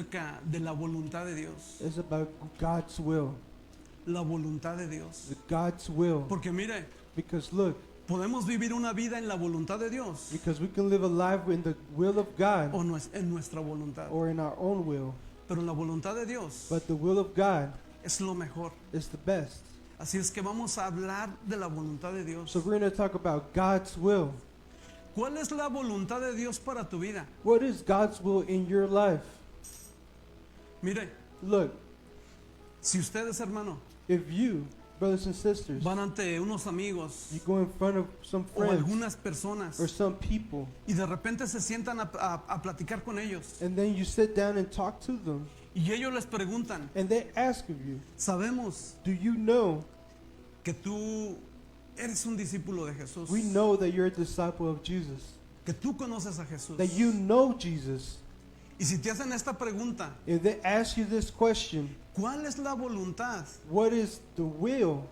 acerca de la voluntad de Dios. It's about God's will. La voluntad de Dios. God's will. Porque mire, Because look, podemos vivir una vida en la voluntad de Dios because we can live a life in the will of God o en nuestra voluntad. or in our own will. Pero la voluntad de Dios But the will of God es lo mejor. is the best. Así es que vamos a hablar de la voluntad de Dios. So we're going to talk about God's will. ¿Cuál es la voluntad de Dios para tu vida? What is God's will in your life? Mire, Look, si ustedes, hermano, if you, brothers and sisters, van ante unos amigos you go in front of some o friends algunas personas or some people, y de repente se sientan a platicar con ellos and then you sit down and talk to them, y ellos les preguntan, and they ask of you, sabemos do you know? que tú eres un discípulo de Jesús, We know that you're a disciple of Jesus, que tú conoces a Jesús. that you know Jesus. Y si te hacen esta pregunta, If they ask you this question, ¿cuál es la voluntad what is the will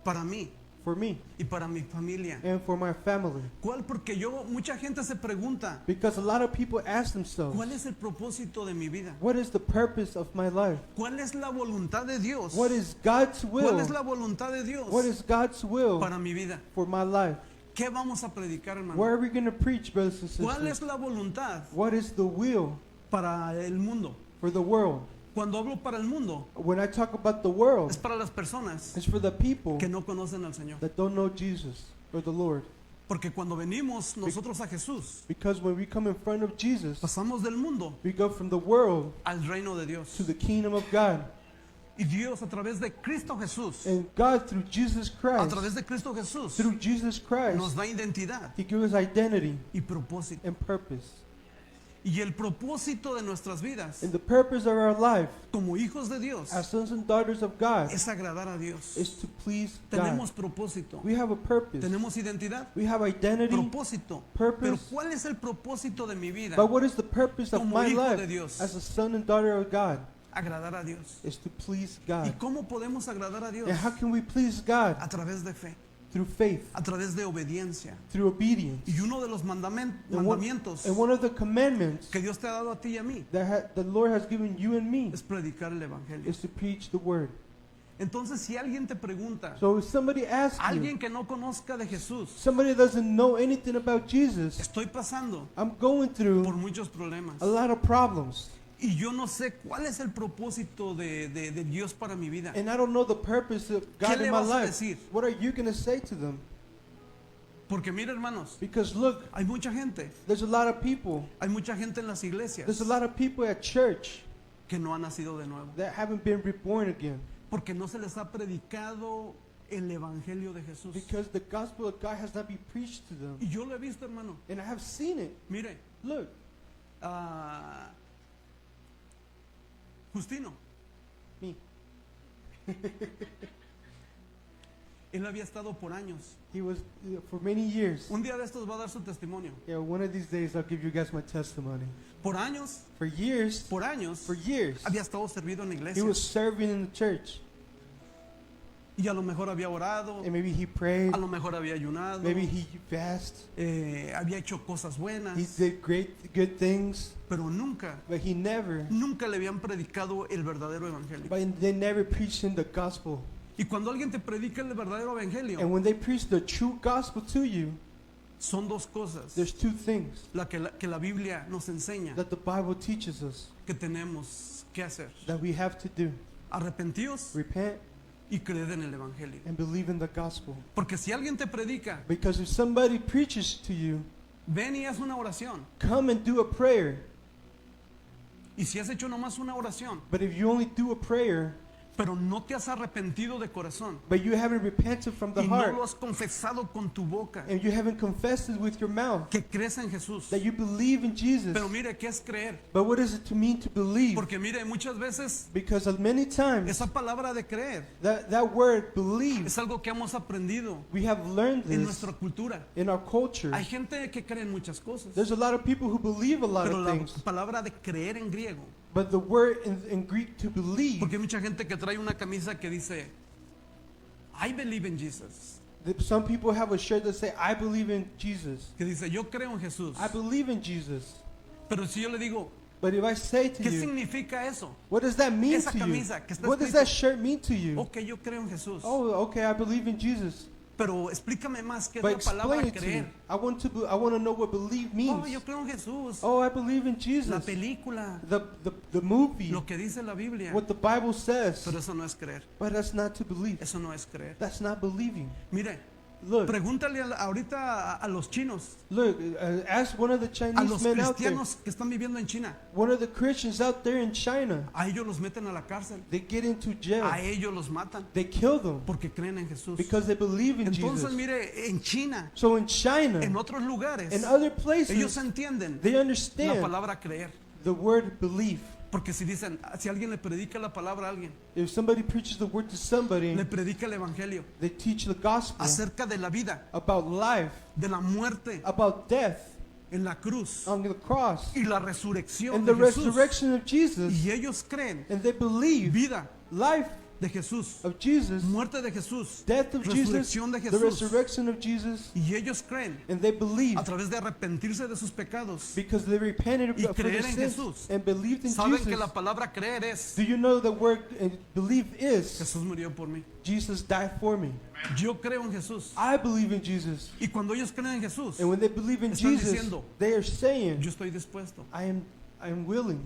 para mí for me y para mi familia? and for my family? ¿Cuál? Porque mucha gente se pregunta, Because a lot of people ask themselves, ¿cuál es el propósito de mi vida? what is the purpose of my life? ¿Cuál es la voluntad de Dios? What is God's ¿Cuál will? es la voluntad de Dios What is God's will para mi vida? for my life? ¿Qué vamos a predicar, hermano? Where are we going to preach, brothers and ¿Cuál es sisters? la voluntad What is the will para el mundo? for the world? Cuando hablo para el mundo, When I talk about the es world, para las personas it's for the people que no conocen al Señor. that don't know Jesus or the Lord. Porque cuando venimos nosotros a Jesús, Because when we come in front of Jesus, pasamos del mundo we go from the world al reino de Dios. to the kingdom of God. Y Dios a través de Cristo Jesús, And God, through Jesus a Christ, través de Cristo Jesús, through Jesus Christ, nos da identidad He gives us identity y propósito. and purpose. Y el propósito de nuestras vidas And the purpose of our life como hijos de Dios as sons and daughters of God es agradar a Dios. is to please God. Tenemos propósito, We have a purpose. tenemos identidad, We have identity. propósito. Purpose. Pero ¿cuál es el propósito de mi vida? But what is the purpose of Como my hijo de life Dios. as a son and daughter of God? Agradar a Dios. Is to please ¿Y God. cómo podemos agradar a Dios? And how can we please God? A través de fe, Through faith, a través de obediencia. through obedience. Y uno de los mandamientos And one of the commandments que Dios te ha dado a ti y a mí that the Lord has given you and me es predicar el evangelio. is to preach the word. Entonces, si alguien te pregunta, So if somebody asks you, alguien que no conozca de Jesús, somebody doesn't know anything about Jesus, estoy pasando I'm going por through muchos problemas a lot of problems. y yo no sé cuál es el propósito de Dios para mi vida. And I don't know the purpose of ¿Qué God le in my vas a life. decir? What are you going to say to them? Porque mira, hermanos, Because look, hay mucha gente, there's a lot of people. hay mucha gente en las iglesias There's a lot of people at church que no han nacido de nuevo, that haven't been reborn again. porque no se les ha predicado el evangelio de Jesús. Because the gospel of God has not been preached to them. Y yo lo he visto, hermano. And I have seen it. Mire, Look, Justino, me. él había estado por años. He was, for many years. Un día de estos va a dar su testimonio. Yeah, one of these days I'll give you guys my testimony. Por años, For years, por años, había estado servido en la he iglesia. was serving in the church. Y a lo mejor había orado, And maybe he prayed, a lo mejor había ayunado, maybe he fasted. había hecho cosas He buenas, did good things, pero nunca but he never, le habían predicado el verdadero evangelio. but they never preached him the gospel. Y cuando alguien te predica el verdadero And evangelio, when they preach the true gospel to you, son dos cosas there's two things que la Biblia nos enseña that the Bible teaches us que tenemos que hacer. that we have to do. Arrepentíos Repent y creed en el evangelio. and believe in the gospel. Porque si alguien te predica, Because if somebody preaches to you, ven y haz una oración. come and do a prayer. Y si has hecho nomás una oración, But if you only do a prayer, pero no te has arrepentido de corazón but you haven't repented from the y no heart, lo has confesado con tu boca, and you haven't confessed it with your mouth, que crees en Jesús. that you believe in Jesus. Pero mire, ¿qué es creer? But what does it to mean to believe? Porque mire, muchas veces Because of many times, esa palabra de creer that word believe, es algo que hemos aprendido we have learned en this nuestra cultura. in our culture. Hay gente que cree en muchas cosas, There's a lot of people who believe a lot pero of la things. palabra de creer en griego, But the word in Greek to believe, porque hay mucha gente que trae una camisa que dice I believe in Jesus, some people have a shirt that say, I believe in Jesus. que dice yo creo en Jesús. I believe in Jesus. Pero si yo le digo But if I say to ¿Qué you, significa eso? what does that mean Esa to you? camisa que está What does escrito. that shirt mean to you? Ok, yo creo en Jesús. Oh, okay, I believe in Jesus. Pero explícame más qué es But la palabra explain it to me. creer. I want to know what believe Oh, means. yo creo en Jesús. Oh, I believe in La Jesus. película, The movie, lo que dice la Biblia. what the Bible says. Pero eso no es creer. But that's not to believe. Eso no es creer. That's not believing. Mire, Look, pregúntale ahorita a los chinos, look. Ask one of the a Chinese los men out there. cristianos que están viviendo en China. One of the Christians out there in China. A ellos los meten a la cárcel. They get into jail. A ellos los matan They kill them porque creen en Jesús. because they believe in Entonces, Jesus. mire, en China, So in en China, otros lugares, in other ellos places, entienden they la understand palabra creer. the word belief. Porque si dicen, si alguien le predica la palabra a alguien, If somebody preaches the word to somebody, le predica el evangelio they teach the gospel acerca de la vida, about life, de la muerte about death en la cruz on the cross, y la resurrección and de the Jesús. resurrection of Jesus, Y ellos creen and they believe vida life de Jesús, of Jesus, muerte de Jesús, death of Jesus, resurrección de the Jesús. resurrection of Jesus, Y ellos creen and they believe a través de arrepentirse de sus pecados. because they repented Y for their creer en sins Jesús. and believed in Saben que Jesus. la palabra creer es Do you know the word believe is Jesús murió por mí. Jesus died for me? Yo creo en Jesús. I believe in Jesus. Y cuando ellos creen en Jesús, And when they believe in Están Jesus, diciendo, they are saying, yo estoy dispuesto I am willing.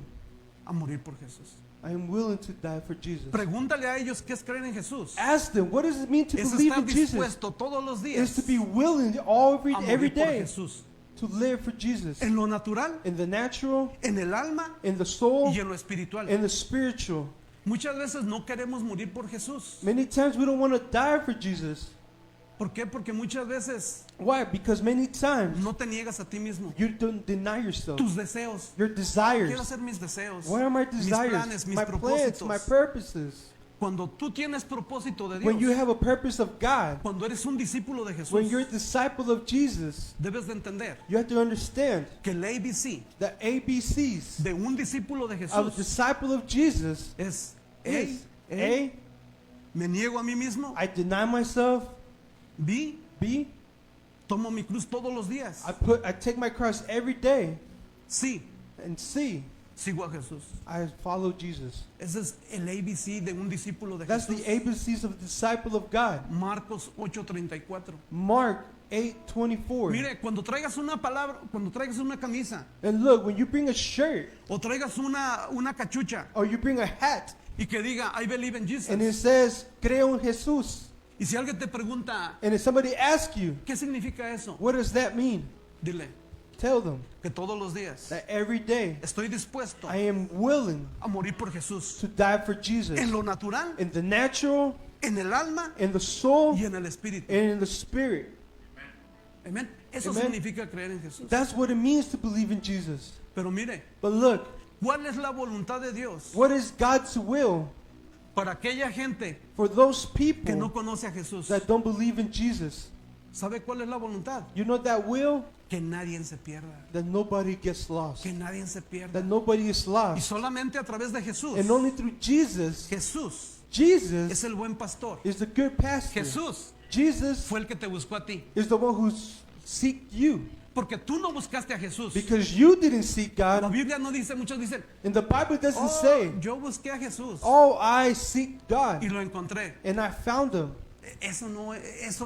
a morir por Jesús. I am willing to die for Jesus. Pregúntale a ellos qué es creer en Jesús. Ask them, what does it mean to Es believe estar in Jesus? dispuesto todos los It días is to be willing a every morir por day Jesús. to live for Jesus. En lo natural, In the natural, en el alma in the soul, y en lo espiritual. in the spiritual. Muchas veces no queremos morir por Jesús. Many times we don't want to die for Jesus. ¿Por qué? Porque muchas veces Why? Because many times no te niegas a ti mismo. you don't deny yourself. Tus deseos. Your Quiero desires. hacer mis deseos. What are my Mis desires? planes, mis My plans, propósitos. my purposes. Cuando tú tienes propósito de When you Dios, have a purpose of God, cuando eres un discípulo de when Jesús, you're a disciple of Jesus, debes de entender you have to understand que el ABC the ABCs de un discípulo de of a Jesús disciple of Jesus es is A, A, me niego a mí mismo. I deny myself. B, B, tomo mi cruz todos los días. I take my cross every day. C, And C, sigo a Jesús. I follow Jesus. Ese es el ABC de un discípulo de That's the Jesús. ABCs of a disciple of God. Marcos 8:34. Mark 8:24. Mire, cuando traigas una palabra, cuando traigas una camisa And look, when you bring a shirt o traigas una cachucha or you bring a hat y que diga I believe in Jesus. and it says, creo en Jesús, Y si alguien te pregunta, and if somebody asks you, ¿qué significa eso? what does that mean? Dile Tell them que todos los días that every day estoy dispuesto I am willing a morir por Jesús. to die for Jesus. En lo natural, In the natural, en el alma in the soul, y en el espíritu. and in the spirit. Amén. Eso Amen. significa creer en Jesús. That's what it means to believe in Jesus. Pero mire, But look, ¿cuál es la voluntad de Dios what is God's will para aquella gente for those que no people conoce a Jesús? that don't believe in Jesus? ¿Sabe cuál es la voluntad? You know that will? Que nadie se pierda. That nobody gets lost. Que nadie se pierda. That nobody is Y lost. solamente a través de Jesús. And only through Jesus, Jesús Jesus es el buen pastor. is the good pastor. Jesús Jesus fue el que te buscó a ti. is the one who seek you. Porque tú no buscaste a Jesús. Because you didn't seek La God. Biblia no dice, muchos dicen, And the Bible doesn't oh, say, yo busqué a Jesús oh, I seek y God lo encontré. and I found him. Eso no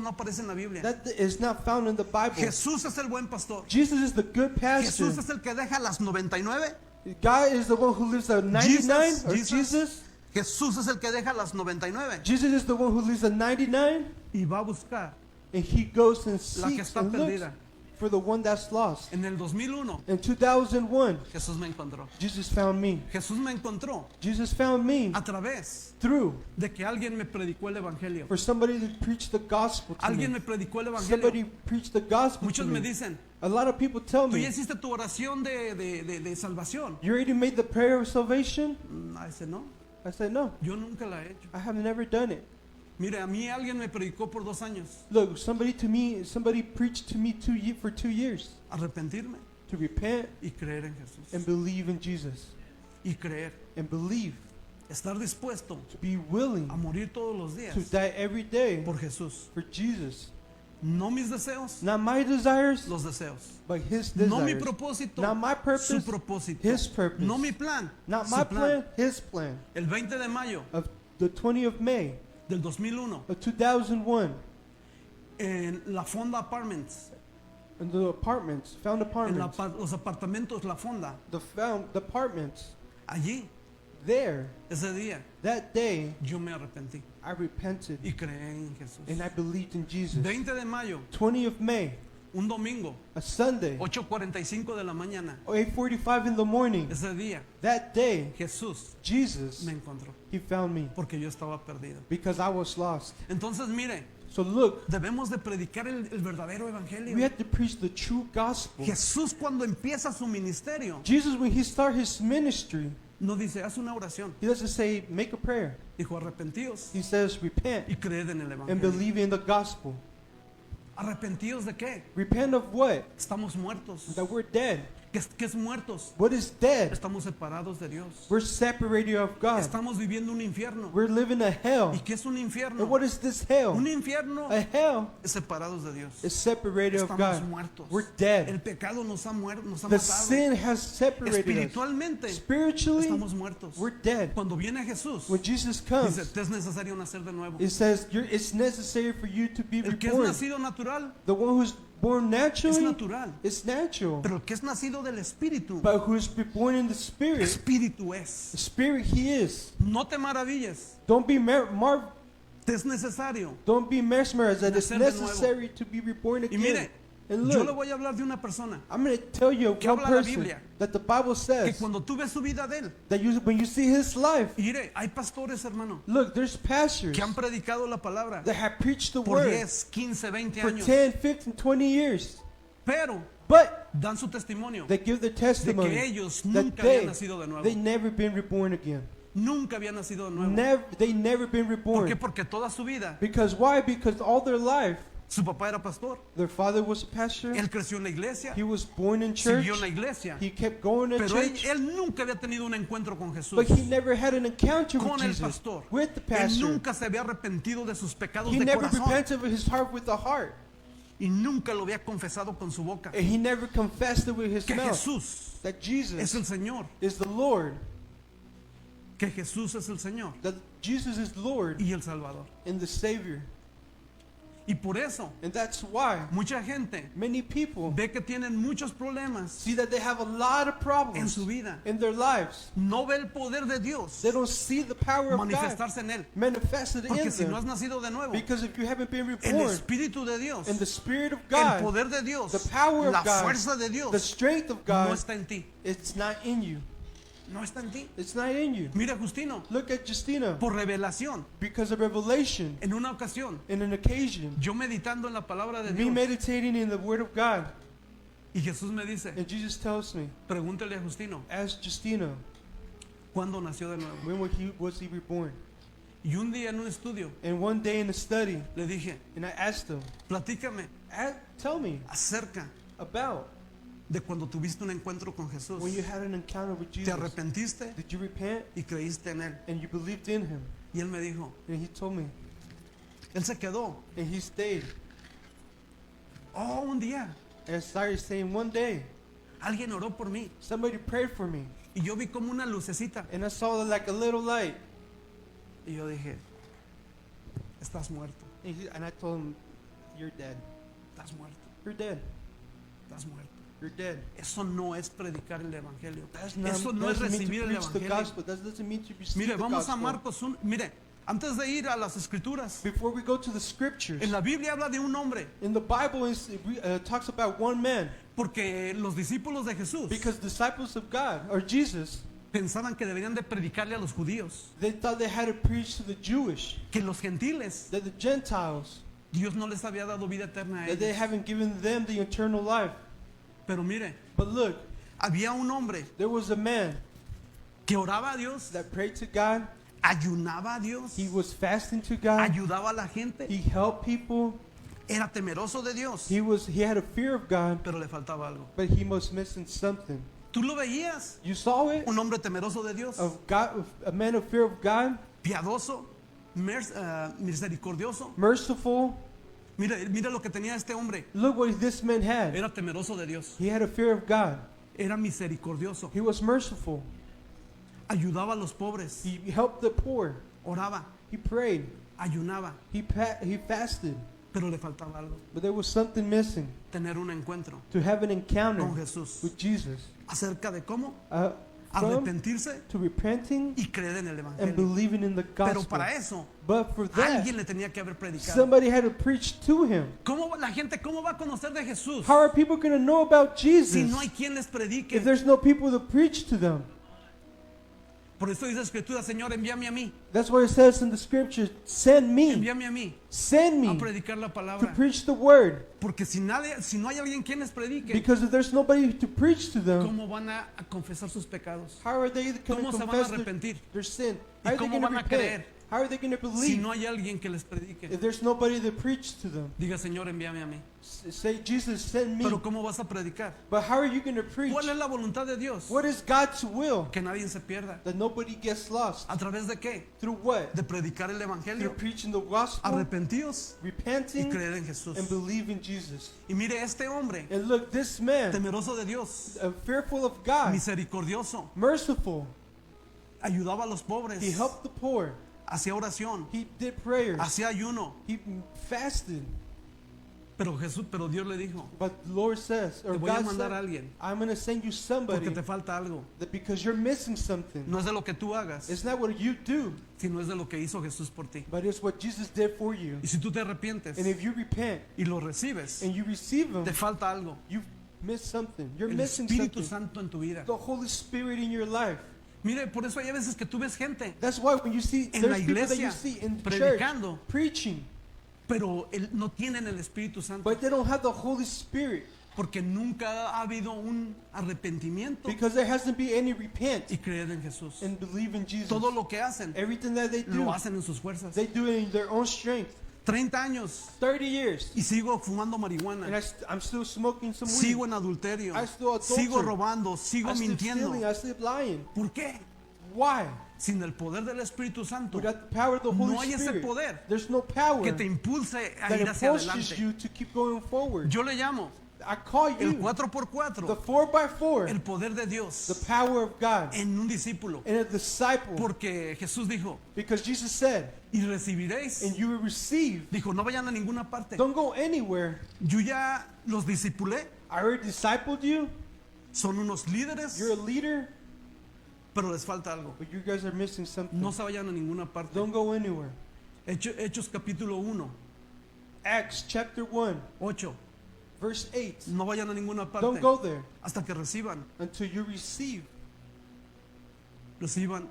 aparece en la Biblia. That is not found in the Bible. Jesús es el buen pastor. Jesus is the good pastor. Jesús es el que deja las 99. God is the one who lives at 99. Or Jesus. Jesús es el que deja las 99 Jesus is the one who lives at 99. y va a buscar And he goes and la que seeks está and looks perdida. for the one that's lost. En el 2001 In 2001, Jesús me encontró. Jesus found me. Jesús me encontró Jesus found me a través through de que alguien me predicó el evangelio. for somebody to preach the gospel to Alguien me. me predicó el evangelio. Somebody preached the gospel to Muchos me me. dicen, A lot of people tell tú ya me, hiciste tu oración de salvación. you already made the prayer of salvation? I said, no, I said, no, yo nunca la he hecho. I have never done it. Mire, a mí alguien me predicó por 2 años Look, somebody preached to me for 2 years arrepentirme to repent y creer en Jesús. and believe in Jesus. Y creer, And believe, estar dispuesto to be willing a morir todos los días to die every day por Jesús. for Jesus. No mis deseos, Not my desires, los deseos. but His No mi desires. propósito, Not my purpose, su propósito. His purpose. No mi plan, Not su my plan. plan, His plan. El 20 de mayo Of the 20th of May del 2001, of 2001, en La Fonda Apartments, in the apartments, found en apartments, los apartamentos La Fonda, the apartments, allí, there, ese día, that day, yo me arrepentí I repented y creí en Jesús. and I believed in Jesus. 20 de mayo, 20th of May, un domingo, a Sunday, 8:45 de la mañana, 8:45 in the morning, ese día, that day, Jesús Jesus, me encontró He found me porque yo estaba perdido. because I was lost. Entonces, mire, So look, debemos de predicar el verdadero evangelio. we have to preach the true gospel. Jesús, cuando empieza su ministerio, Jesus, when He started His ministry, no dice, haz una oración. He doesn't say, make a prayer. Dijo, arrepentíos He says, repent y creed en el and evangelio. believe in the gospel. ¿Arrepentidos de qué? Repent of what? Estamos muertos. That we're dead. ¿Qué es muertos? What is dead? Estamos separados de Dios. We're separated of God. Estamos viviendo un infierno. We're living a hell. ¿Y qué es un infierno? And what is this hell? Un infierno A hell separados de Dios. is separated of Estamos God. muertos. We're dead. El pecado nos ha The matado. sin has separated us. Espiritualmente Spiritually, estamos muertos. we're dead. Cuando viene Jesús, When Jesus dice, comes, te es necesario nacer de nuevo. it says it's necessary for you to be El que es reborn. nacido natural The one who's born es naturally natural. is natural. Pero el que es nacido del Espíritu, But who's born in the Spirit, Espíritu es. the Spirit He is. No te maravilles. Don't be Te es necesario. don't be mesmerized that it's Nacer de nuevo. necessary to be reborn Y again. mire, And yo le look, voy a hablar de una persona I'm going to tell you of que one habla la person Biblia. that the Bible que says cuando tú ves su vida de él, that when you see his life, y mire, hay pastores, hermano, look, there's pastors que han predicado la palabra that have preached the por word 10, 15, 20 for años, 10, 15, 20 years, pero but dan su testimonio they give their de testimony que ellos that nunca habían nacido de nuevo. they never been reborn again. Nunca habían nacido de nuevo. They never been ¿Por reborn. qué? Porque toda su vida Because why? Because all their life, su papá era pastor, their father was a pastor. él creció en la iglesia, He was born in church. siguió en la iglesia, He kept going to pero él, church. él nunca había tenido un encuentro con Jesús, But he never had an encounter with con el Jesus, pastor. with the Él pastor. nunca se había arrepentido de sus pecados He de never corazón repented of his heart with the heart. y nunca lo había confesado con su boca And he never confessed it with his que mouth. Jesús That es Jesus el Señor, is the Lord. que Jesús es el Señor That Jesus is Lord y el Salvador. and the Savior. Y por eso And that's why mucha gente many people ve que tienen muchos problemas see that they have a lot of en problems su vida. in their lives. No ve el poder de Dios They don't see the power of God manifestarse en él. manifested in Porque si no has them. nacido de nuevo, Because if you haven't been el reborn Espíritu de Dios, in the Spirit of el God, poder de Dios, the power of la God, fuerza de the Dios, strength of no God, está en ti. it's not in you. No está en ti. It's not in you. Mira, Justino, Look at Justina. por revelación, Because of revelation, en una ocasión, in an occasion, yo meditando en la palabra de me Dios, meditating in the Word of God, y Jesús me dice, and Jesus tells me, pregúntale a Justino, ask Justina, ¿cuándo nació de nuevo? when was he reborn? Y un día en un estudio And one day in the study, le dije, and I asked him, platícame tell me acerca about de cuando tuviste un encuentro con Jesús. when you had an encounter with Te Jesus. arrepentiste Did you repent y creíste en Él. and you believed in him? Y Él me dijo, And he told me, Él se quedó. and he stayed. Oh, un día And I started saying, one day, alguien oró por mí somebody prayed for me, y yo vi como una lucecita and I saw like a little light. y yo dije, estás muerto, And I told him, you're dead. estás muerto, You're dead. estás muerto. You're dead. Eso no es predicar el evangelio. That's not, Eso no es doesn't mean recibir to el preach the evangelio. gospel. That doesn't mean to receive Mire, the vamos a gospel. Marcos 1. Mire, antes de ir a las escrituras, Before we go to the scriptures, en la Biblia habla de un hombre, in the Bible it talks about one man, porque los discípulos de Jesús because disciples of God, or Jesus, pensaban que deberían de predicarle a los judíos, they thought they had to preach to the Jewish, que los gentiles, that the Gentiles, Dios no les había dado vida eterna a that they ellos. haven't given them the eternal life. Pero mire, But look, había un hombre there was a man que oraba a Dios, that prayed to God. ayunaba a Dios, He was fasting to God. ayudaba a la gente, He helped people. era temeroso de Dios, He had a fear of God, pero le faltaba algo. but he was missing something. ¿Tú lo veías? You saw it? Un hombre temeroso de Dios, Of God, a man of fear of God, piadoso, misericordioso, merciful, Mira lo que tenía este hombre. Look what this man had. Era temeroso de Dios. He had a fear of God. Era misericordioso. He was merciful. Ayudaba a los pobres. He helped the poor. Oraba. He prayed. Ayunaba. He fasted. Pero le faltaba algo. But there was something missing. Tener un encuentro To have an encounter con Jesús. with Jesus. Acerca de cómo From arrepentirse to repenting y creer en el and Evangelio. believing in the Pero gospel. para eso, But for that, alguien le tenía que haber predicado. somebody had to preach to him. ¿Cómo la gente cómo va a conocer de Jesús How are people going to know about si Jesus no hay quien les predique? if there's no people to preach to them? Por eso dice la Escritura, Señor, envíame a mí. That's what it says in the scripture. Send me. Envíame a mí Send a me predicar la to palabra. preach the word. Porque si no hay alguien quien les predique, Because if there's nobody to preach to them, ¿cómo van a confesar sus pecados? how are they going ¿Cómo to se van a confess arrepentir their sin? ¿Y How are they cómo going to van a repent? creer How are they going to Si believe no hay alguien que les predique. if there's nobody to preach to them? Diga, Señor, envíame a mí. Say, Jesus, send me. Pero ¿cómo vas a predicar? But how are you going to preach? ¿Cuál es la voluntad de Dios? What is God's will? Que nadie se pierda. That nobody gets lost. ¿A través de qué? Through what? De predicar el Through Evangelio. preaching the gospel, Arrepentíos y repenting, creer en Jesús. and believe in Jesus. Y mire, este hombre, And look, this man, temeroso de Dios, fearful of God, misericordioso, merciful, ayudaba a los pobres, he helped the poor, hacía oración, he did prayers, hacía ayuno. he fasted. Pero Dios le dijo, But the Lord says, or te voy a God mandar a said, alguien I'm going to send you somebody porque te falta algo. that because you're missing something. No es de lo que tú hagas, It's not what you do, sino es de lo que hizo Jesús por ti. but it's what Jesus did for you. Y si tú te arrepientes And if you repent y lo recibes, and you receive Him, te falta algo. you miss something. You're El missing Espíritu something. Santo en tu vida. The Holy Spirit in your life. Mire, por eso hay veces que tú ves gente, That's why when you see En la there's people that you iglesia, see in the church predicando, preaching, pero no tienen el Espíritu Santo but they don't have the Holy Spirit porque nunca ha habido un arrepentimiento because there hasn't been any repent y creer en Jesús. and believe in Jesus. Todo lo que hacen, Everything that they do, lo hacen en sus fuerzas. they do it in their own strength. 30 años 30 years, y sigo fumando and marihuana, I'm still smoking some weed. sigo en adulterio, I still adultery. sigo robando, sigo I still mintiendo. stealing, I still lying. ¿Por qué? Why? Sin el poder del Espíritu Santo Without the power of the Holy no hay ese Spirit, poder there's no power que te impulse a that ir hacia impulses adelante. you to keep going forward. Yo le llamo I call el you 4x4, the 4x4, el poder de the Dios power of God, en un discípulo. and a disciple. Porque Jesús dijo, Because Jesus said, y recibiréis. and you will receive. Dijo, no vayan a ninguna parte. Don't go anywhere. Yo ya los discipulé, I already discipled you. son unos líderes, You're a leader, pero les falta algo. but you guys are missing something. No se vayan a ninguna parte. Don't go anywhere. Hechos capítulo 1, Acts chapter 1, 8. verse 8. No vayan a ninguna Don't parte go there hasta que reciban until you receive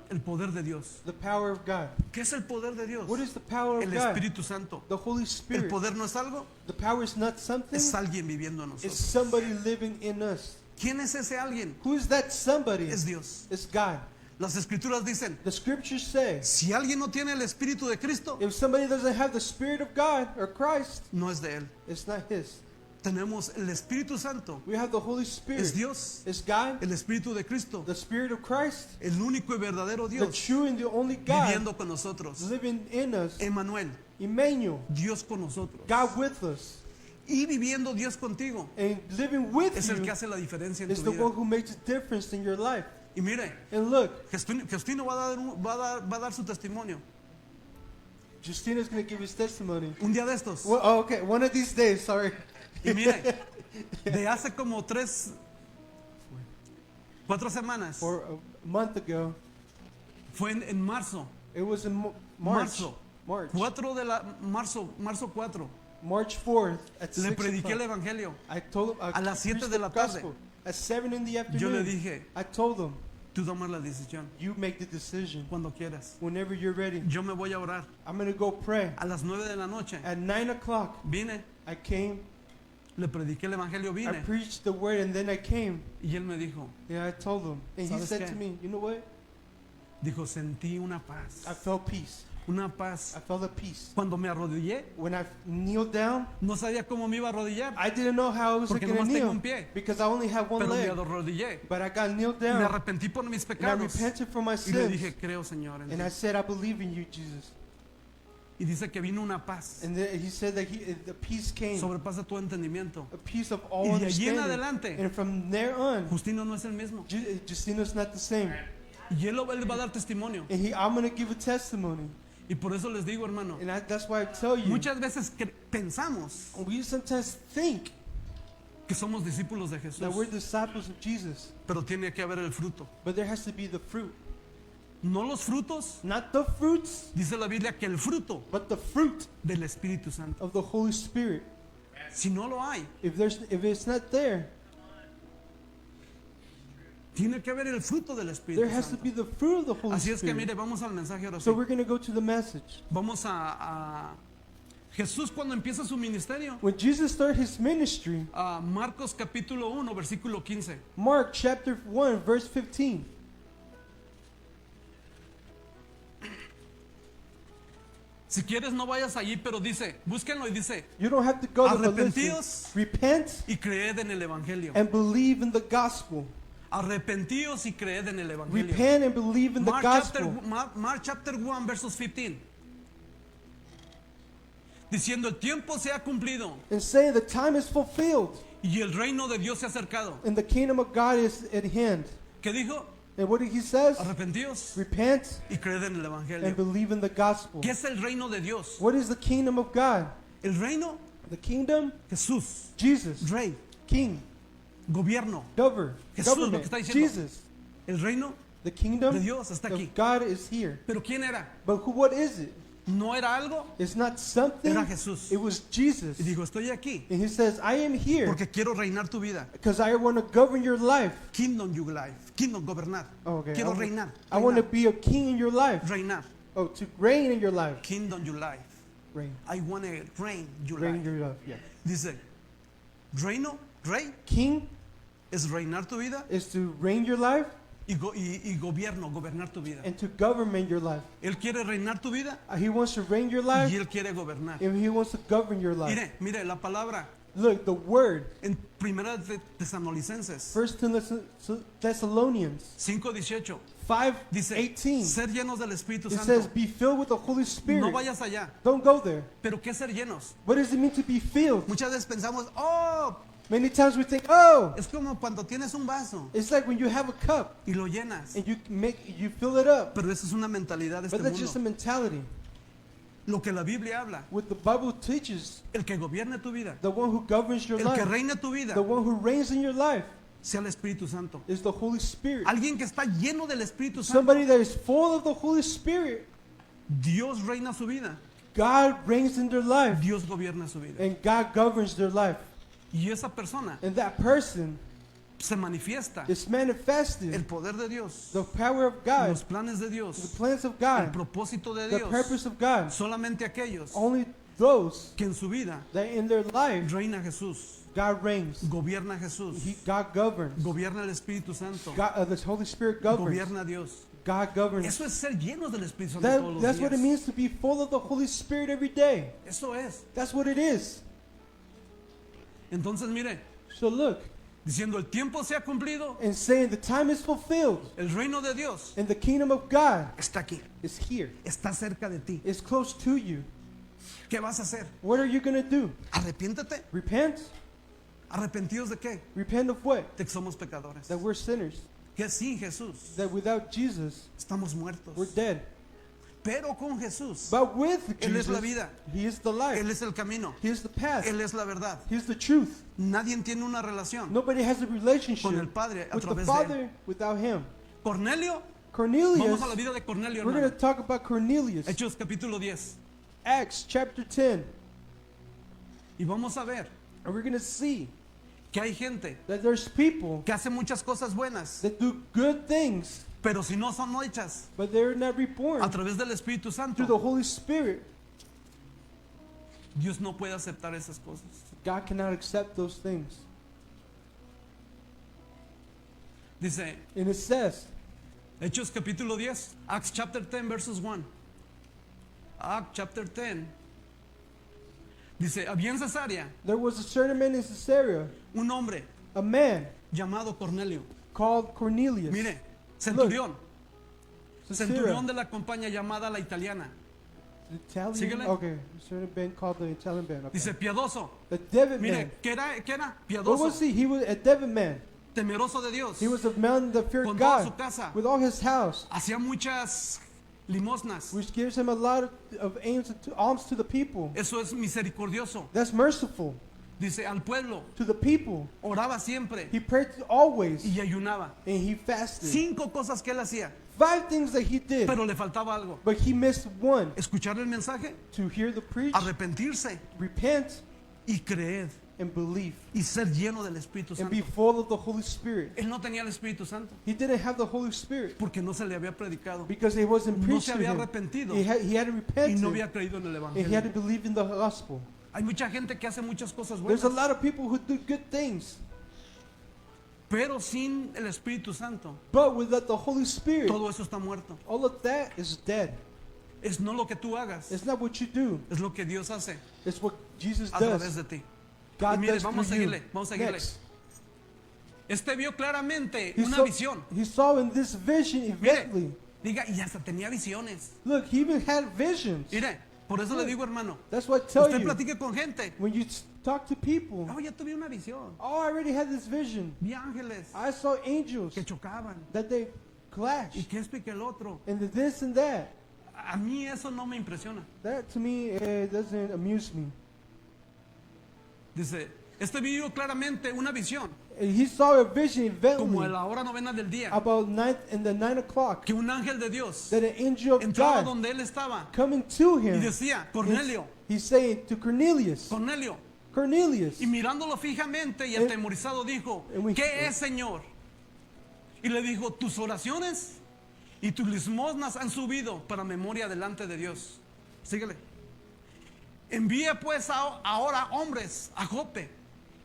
el poder de Dios. the power of God. ¿Qué es el poder de Dios? What is the power El of God? Espíritu Santo. The Holy El Spirit. poder no es algo, The power is not something. es alguien viviendo en It's nosotros. somebody living in us. ¿Quién es ese alguien? Who is that somebody? Es Dios. It's God. Las escrituras dicen, The scriptures say, si alguien no tiene el Espíritu de Cristo, if somebody doesn't have the Spirit of God or Christ, no es de Él. it's not His. Tenemos el Espíritu Santo, We have the Holy es Spirit. Dios, It's God, el Espíritu de Cristo, the Spirit of Christ, el único y verdadero the Dios, true and the only God viviendo con nosotros. living in us. Emmanuel, Emmanuel, Dios con nosotros. God with us. Y viviendo Dios contigo And living with es el que you hace la diferencia en is tu the vida. one who makes a difference in your life. Y mire, And look, Justino va a dar su testimonio. Justina's going to give his testimony. Un día de estos. Well, oh, okay, one of these days, sorry. Y mire, de hace como 4 semanas, Or a month ago, fue en marzo. it was in March. Marzo. March. 4 de marzo 4. March 4th at Le 6 prediqué el o'clock. Evangelio. I told him, A las 7 preached de the la tarde. gospel. At 7 in the Yo le afternoon, dije, I told him, tú tomas la decisión you make the decision cuando quieras. whenever you're ready. Yo me voy a orar. I'm going to go pray. A las 9 de la noche At 9 o'clock, vine, I came, le prediqué el Evangelio, I vine. preached the word, and then I came. Y él me dijo, Yeah, I told him. And he ¿Sabes said qué? to me, you know what? dijo, sentí una paz. I felt peace. Una paz. I felt a peace. Cuando me arrodillé, When I kneeled down, no sabía cómo me iba a arrodillar, I didn't know how I was porque going to nomás tengo kneel un pie. because I only have one Pero me leg. arrodillé. But I got kneeled Me down arrepentí por mis and I pecados. repented for my Y le sins. dije, creo, Señor, en And ti. I said, I believe in you, Jesus. Y dice que vino una paz. And then he said that the peace came, Sobrepasa tu entendimiento. a peace of all Y de allí en understanding. adelante, And from there on, Justino no es el mismo. Justino's not the same. Y él va a dar testimonio. And I'm going to give a testimony. Y por eso les digo, hermano, And that's why I tell you, muchas veces pensamos we sometimes think que somos discípulos de Jesús, that we're disciples of Jesus, pero tiene que haber el fruto. but there has to be the fruit. No los frutos, Not the fruits, dice la Biblia que el fruto but the fruit del Espíritu Santo. of the Holy Spirit. Si no lo hay, If it's not there, tiene que haber el fruto del Espíritu there has to Santo. be the fruit of the Holy Así es que Spirit. mire, vamos al mensaje ahora So sí. we're going to go to the message. Vamos a Jesús cuando empieza su ministerio. When Jesus started his ministry, A Marcos capítulo 1, versículo 15. Mark chapter 1, verse 15. Si quieres no vayas allí, pero dice, búsquenlo y dice, You don't have to go there, but listen. Arrepentíos. Repent y creed en el Evangelio. and believe in the gospel. Arrepentíos y creed en el Evangelio. Repent and believe in the gospel. Mark chapter 1, verses 15. Diciendo, el tiempo se ha cumplido And saying the time is fulfilled y el reino de Dios se ha acercado. and the kingdom of God is at hand. ¿Qué dijo? And what did he says? Arrepentíos Repent y creed en el and Evangelio. believe in the gospel. ¿Qué es el reino de Dios? What is the kingdom of God? El reino, The kingdom, Jesús, Jesus, rey, king, gobierno. government, lo que está diciendo. Jesus. El reino The kingdom de Dios está aquí. of God is here. ¿Pero quién era? But what is it? No era algo. It's not something. Era Jesús. It was Jesus. Y digo, estoy aquí And he says, I am here porque quiero reinar tu vida. because I want to govern your life. Kingdom you life. Kingdom, gobernar. Oh, okay. Quiero reinar. I want to Reinar. be a king in your life. Reinar. Oh, to reign in your life. Kingdom you life. Reign. I want to reign your Reign life. in your life, yeah. Dice, reino, rey, King es reinar tu vida is to reign your life y gobierno, gobernar tu vida. and to govern your life. Él quiere reinar tu vida He wants to reign your y life Él quiere gobernar. and he wants to govern your life. Mire, la palabra Look, the word, en Primera de Tesalonicenses 1 Thessalonians 5:18 dice, 5:18. ser llenos del Espíritu It says, Santo. be filled with the Holy No Spirit. vayas allá. Don't go there. Pero ¿qué es ser llenos? What does it mean to be filled? Muchas veces pensamos, oh, Many times we think, oh, es como cuando tienes un vaso it's like when you have a cup y lo llenas. and you fill it up. Pero esa es una mentalidad de este But that's just a mundo. mentality. Lo que la Biblia habla, What the Bible teaches, el que gobierne tu vida, the one who governs your el que life, reine tu vida, the one who reigns in your life sea el Espíritu Santo. is the Holy Spirit. Alguien que está lleno del Espíritu Santo, Somebody that is full of the Holy Spirit. Dios reina su vida, God reigns in their life Dios gobierna su vida. and God governs their life. Y esa persona And that person se manifiesta is el manifested poder de Dios, the power of God, los planes de the Dios, plans of el God, propósito de the Dios. purpose of God. Solamente aquellos Only those que en su vida that in their life reina Jesús, God reigns. gobierna Jesús, God governs. gobierna el Espíritu Santo, The Holy Spirit governs. gobierna a Dios. God governs. Eso es ser llenos del Espíritu Santo todos los That's what it días. means to be full of the Holy Spirit every day. Eso es. That's what it is. Entonces mire, So look, diciendo el tiempo se ha cumplido, and saying the time is fulfilled el reino de Dios and the kingdom of God está aquí, is here. está cerca de ti. It's close to you. ¿Qué vas a hacer? What are you going to do? Arrepiéntete. Repent? ¿Arrepentidos de qué? Repent of what? De que somos pecadores. That we're sinners. Que sin Jesús That without Jesus, estamos muertos. we're dead. Pero con Jesús, But with Él es Jesus, la vida. He is the life. Él es el camino. He is the path. Él es la verdad. He is the truth. Nadie tiene una relación. Nobody has a relationship Con el Padre a with the través de Father without Him. Cornelio, Cornelius, vamos a la vida de Cornelio, we're going hermano. to talk about Cornelius. Hechos capítulo 10. Acts chapter 10. Y vamos a ver And we're going to see que hay gente that there's people que hace muchas cosas buenas, that do good things, pero si no son hechas but they're not reborn a través del Espíritu through the Santo, Holy Spirit. Dios no puede aceptar esas cosas. God cannot accept those things. Dice, And it says, Hechos capítulo 10, Acts chapter 10 verses 1. Acts chapter 10. Dice, había en Cesarea there was a certain man in Caesarea, un hombre a man llamado Cornelio. called Cornelius. Mire, centurión. Caesarea, Centurión de la compañía llamada la italiana. Italian. Síguele. Okay, it should have been called the Italian man. Okay. Dice piadoso. The Devon Mire, man. ¿qué era? What Piadoso, was he? He was a Devon man. temeroso de Dios. He was a man that feared Con toda su God casa. with all his house, Hacía muchas limosnas. which gives him a lot of alms to the people. Eso es misericordioso. That's merciful Dice al pueblo. to the people. Oraba siempre He prayed always y ayunaba. and he fasted. 5 cosas que él hacía, 5 things that he did, pero le faltaba algo. but he missed one: Escuchar el mensaje, to hear the preach, arrepentirse repent, y creer and believe, y ser lleno del Espíritu and Santo. be full of the Holy Spirit. Él no tenía el Espíritu Santo He didn't have the Holy Spirit porque no se le había predicado because it wasn't No preached se to había him. arrepentido. He had to y repent, no había creído en el and he had to Evangelio. believe in the gospel. Hay mucha gente que hace muchas cosas There's a buenas, lot of people who do good things, pero sin el Espíritu Santo, but without the Holy Spirit, todo eso está muerto. all of that is dead. Es no lo que tú hagas, It's not what you do. es lo que Dios hace It's what Jesus a través does. de ti. God Y mire, does vamos a through you. seguirle, vamos a seguirle. Next. Este vio claramente He una saw, visión. he saw in this vision eventually. Diga, y hasta tenía visiones. Look, he even had visions. Mire, por eso le digo, hermano, That's what I tell usted you. platique con gente. When you talk to people, Oh, ya tuve una visión. oh, I already had this vision. Vi ángeles I saw angels que chocaban. that they Y clashed, que esto y que el otro. and the this and that. A mí eso no me impresiona. That to me doesn't amuse me. Dice, este vio claramente una visión, And he saw a vision como a eventually la hora novena del día, about in the 9 o'clock que un ángel de Dios that an angel of entraba God donde él estaba coming to y him. decía, Cornelio, He's saying to Cornelius, Cornelio. Cornelius. Y mirándolo fijamente y atemorizado dijo, ¿qué es, Señor? Y le dijo, tus oraciones y tus limosnas han subido para memoria delante de Dios. Síguele. Envía pues ahora hombres a Jope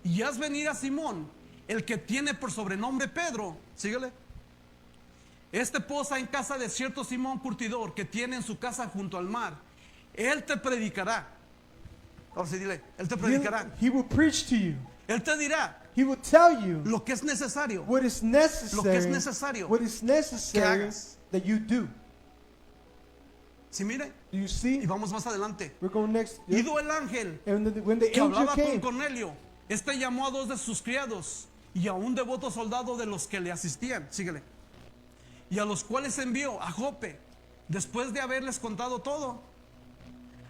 y haz venir a Simón, el que tiene por sobrenombre Pedro. Síguele. Este posa en casa de cierto Simón curtidor que tiene en su casa junto al mar. Él te predicará. Ahora sí, dile, él te predicará. He will preach to you. Él te dirá He will tell you lo que es necesario. what is necessary. Lo que es necesario What is necessary hagas. that you do. Sí, mire, Do you y see? vamos más adelante. We're going next. Ido el ángel And when the que angel hablaba con came, Cornelio, este llamó a 2 de sus criados y a un devoto soldado de los que le asistían. Síguele. Y a los cuales envió a Jope, después de haberles contado todo.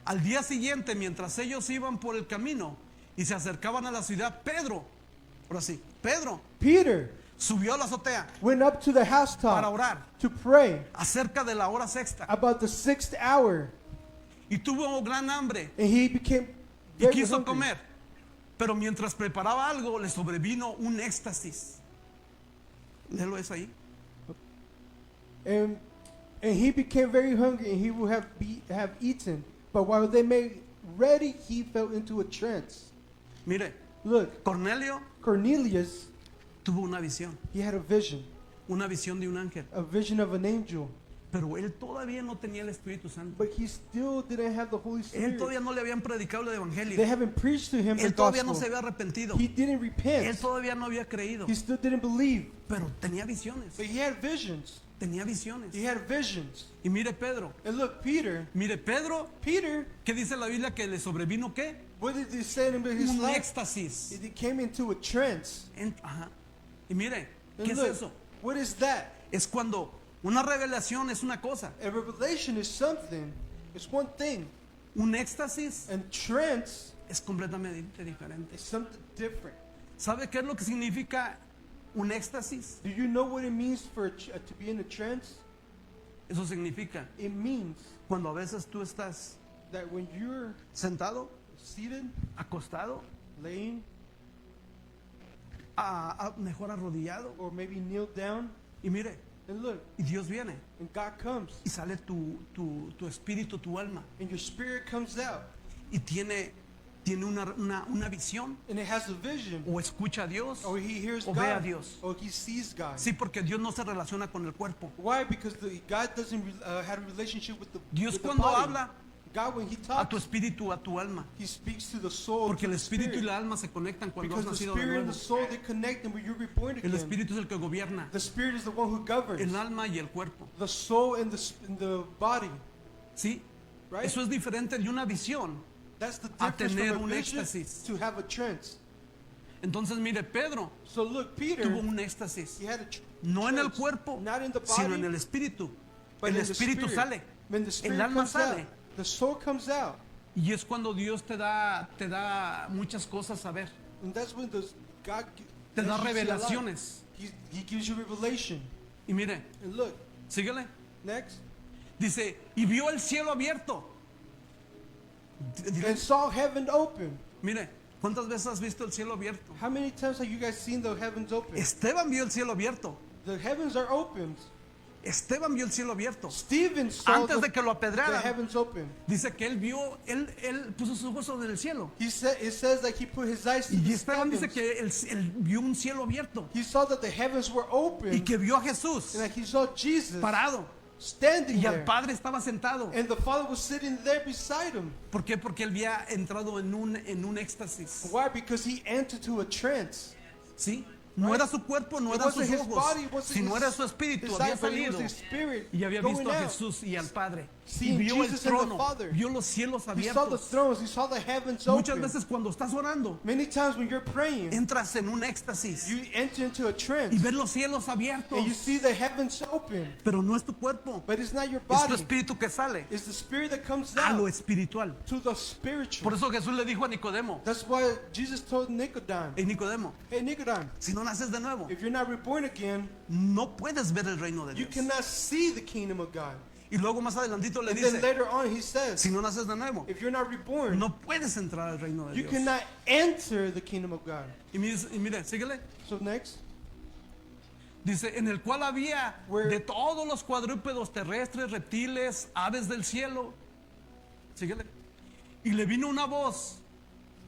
Al día siguiente, mientras ellos iban por el camino y se acercaban a la ciudad, Pedro, ahora sí, Pedro Peter subió a la azotea went up to the para housetop orar to pray acerca de la hora sexta about the 6th hour, y tuvo gran hambre and he became y very quiso hungry. comer, pero mientras preparaba algo le sobrevino un éxtasis. Léelo eso ahí. And he became very hungry, and he would have eaten. But while they made ready, he fell into a trance. Mire, Look, Cornelio Cornelius, tuvo una visión he had a vision de un ángel, of an angel, pero él todavía no tenía el Espíritu Santo. but he still didn't have the Holy Él Spirit. todavía no le habían predicado el They Evangelio. haven't preached to him the Él todavía no gospel. se había arrepentido. He didn't Él repent. todavía no había creído, He still didn't believe. pero tenía visiones. But he had visions. Tenía visiones. He had visions. Y mire Pedro, And look, Peter, ¿qué dice la Biblia que le sobrevino qué? what did he say in his Un life? éxtasis. He came into a trance. Ajá. Y mire, And ¿qué es look, eso? what is that? Es cuando una revelación es una cosa, A revelation is something. It's one thing. un éxtasis And trance es completamente diferente. is something different. ¿Sabe qué es lo que significa un éxtasis? Do you know what it means to be in a trance? Eso significa It means cuando a veces tú estás that when you're sentado, seated, acostado, laying, mejor arrodillado, or maybe kneel down, y mire, and look, y Dios viene and God comes, y sale tu espíritu, tu alma, and your spirit comes out, y tiene una visión, and it has a vision, o escucha a Dios, or he hears o ve a God, Dios. or he sees God. Sí, porque Dios no se relaciona con el cuerpo. Why? Because God doesn't have a relationship with the Dios with the cuando body. habla God, when he a tu talks, espíritu, a tu alma, he speaks to the soul, porque to el the espíritu y spirit. la alma se conectan cuando has Because the nacido de spirit and nuevo. the soul, they connect, and when you're reborn El again, espíritu es el que gobierna the spirit is the one who governs el alma y el cuerpo. the soul and the body, ¿Sí? Right? Eso es diferente de una visión That's the a difference tener from a un vision éxtasis. to have a trance. Entonces mire, Pedro So look, Peter, tuvo un éxtasis. he had a No en el trance, cuerpo, not in the body, sino en el espíritu. but El in the espíritu spirit. sale. When the spirit El alma comes out, sale. the soul comes out. Y es cuando Dios te da muchas cosas a ver. And that's when God Te da lets you see a lot. revelaciones. He gives you revelation. Y mire, And look, síguele. next. Dice, y vio el cielo abierto. Dile, And saw heaven open. mire, ¿cuántas veces has visto el cielo abierto? How many times have you guys seen the heavens open? Esteban vio el cielo abierto. The heavens are opened. Esteban vio el cielo abierto. Stephen saw Antes de que lo the apedrearan, heavens open. dice que él puso sus ojos en el cielo. It says that he put his eyes to Y the Esteban dice heavens. que él vio un cielo abierto He saw that the heavens were open y que vio a Jesús and that he saw Jesus parado standing y al there. Padre estaba sentado. And the Father was sitting there beside him. ¿Por qué? Porque él había entrado en un éxtasis. Why? Because he entered to a trance. ¿Sí? No era su cuerpo, no It eran wasn't sus his ojos, body, it wasn't sino his- era su espíritu. his Había eyes, but it was salido his spirit y había going visto a out. Jesús y al Padre. Y Seeing vio el Jesus and the trono, Father. vio los cielos He saw the abiertos. thrones, he saw the heavens Muchas open. veces cuando estás orando, Many times when you're praying, entras en un éxtasis you enter into a trance y ves los cielos abiertos, and you see the heavens open. pero no es tu cuerpo, But it's not your es tu body. espíritu que sale It's the spirit that comes a lo out espiritual. to the spiritual. Por eso Jesús le dijo a Nicodemo, That's why Jesus told Nicodemus, hey Nicodemo, hey Nicodemus, si no naces de nuevo, if you're not reborn again, no puedes ver el reino de you Dios. cannot see the kingdom of God. Y luego más adelantito le And then dice, later on he says, si no naces de nuevo, if you're not reborn, no puedes entrar al reino de you Dios. cannot enter the kingdom of God. Y mire, síguele. So next, Dice, en el cual había Where- de todos los cuadrúpedos terrestres, reptiles, aves del cielo. Síguele. Y le vino una voz.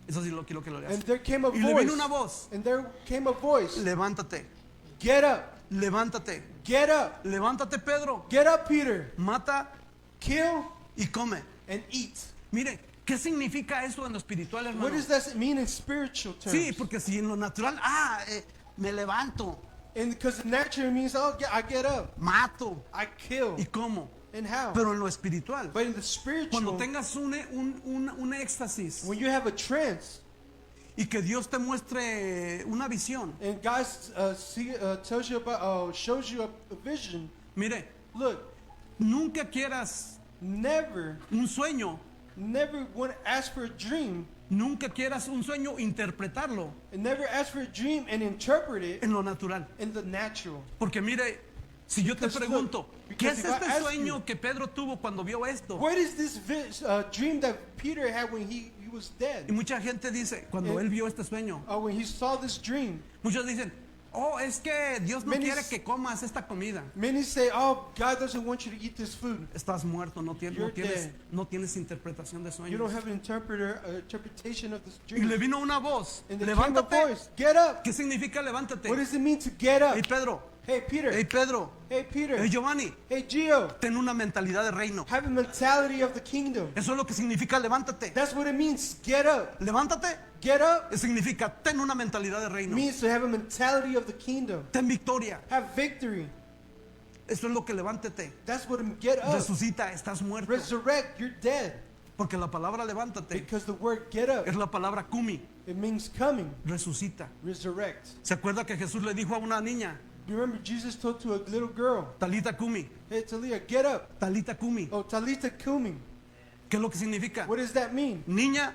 Eso sí lo quiero que lo leas. and there came a Y le vino voice, una voz. and there came a voice, Levántate, get up, levántate, get up, levántate Pedro. get up Peter, Mata kill y come. and eat. Mire, ¿qué significa eso en lo espiritual, hermano? What does that mean in spiritual terms? Sí, porque si en lo natural, me levanto, And because naturally means, oh, I get up, mato I kill, y como. and how? Pero en lo espiritual, But in the spiritual, cuando tengas un éxtasis when you have a trance, y que Dios te muestre una visión, and God tells you about, shows you a vision, mire, look, nunca quieras never un sueño, want to ask for a dream, nunca quieras un sueño interpretarlo and never ask for a dream and interpret it en lo natural. in the natural. Porque mire, si yo te Because pregunto, look, ¿qué because es if I este ask sueño you- que Pedro tuvo cuando vio esto? What is this dream that Peter had when he was Y dead? mucha gente dice, cuando él vio este sueño, When he saw this dream, muchos dicen, oh, es que Dios no Many quiere s- que comas esta comida. many say, oh, God doesn't want you to eat this food. Estás muerto, You're dead. no tienes interpretación de You don't sueños. have an interpretation of this Y le dream. vino una voz, And there came a levántate. voice, get up. ¿Qué significa levántate? What does it mean to get up? Hey Pedro, Hey Peter, hey Pedro, hey Peter, hey Giovanni, hey Gio, ten una mentalidad de reino. have a mentality of the kingdom. Eso es lo que significa levántate. That's what it means, get up. Levántate Get up significa ten una mentalidad de reino. means to have a mentality of the kingdom. Ten victoria. Have victory. Eso es lo que levántate. That's what get up. Resucita, estás muerto. Resurrect, you're dead. Porque la palabra levántate Because the word get up, es la palabra kumi, it means coming, resucita. resurrect. ¿Se acuerda que Jesús le dijo a una niña, You remember Jesus told to a little girl, Talita kumi, hey Talia, get up. Talita kumi? Oh, Talita kumi. ¿Qué es lo que significa? What does that mean? Niña,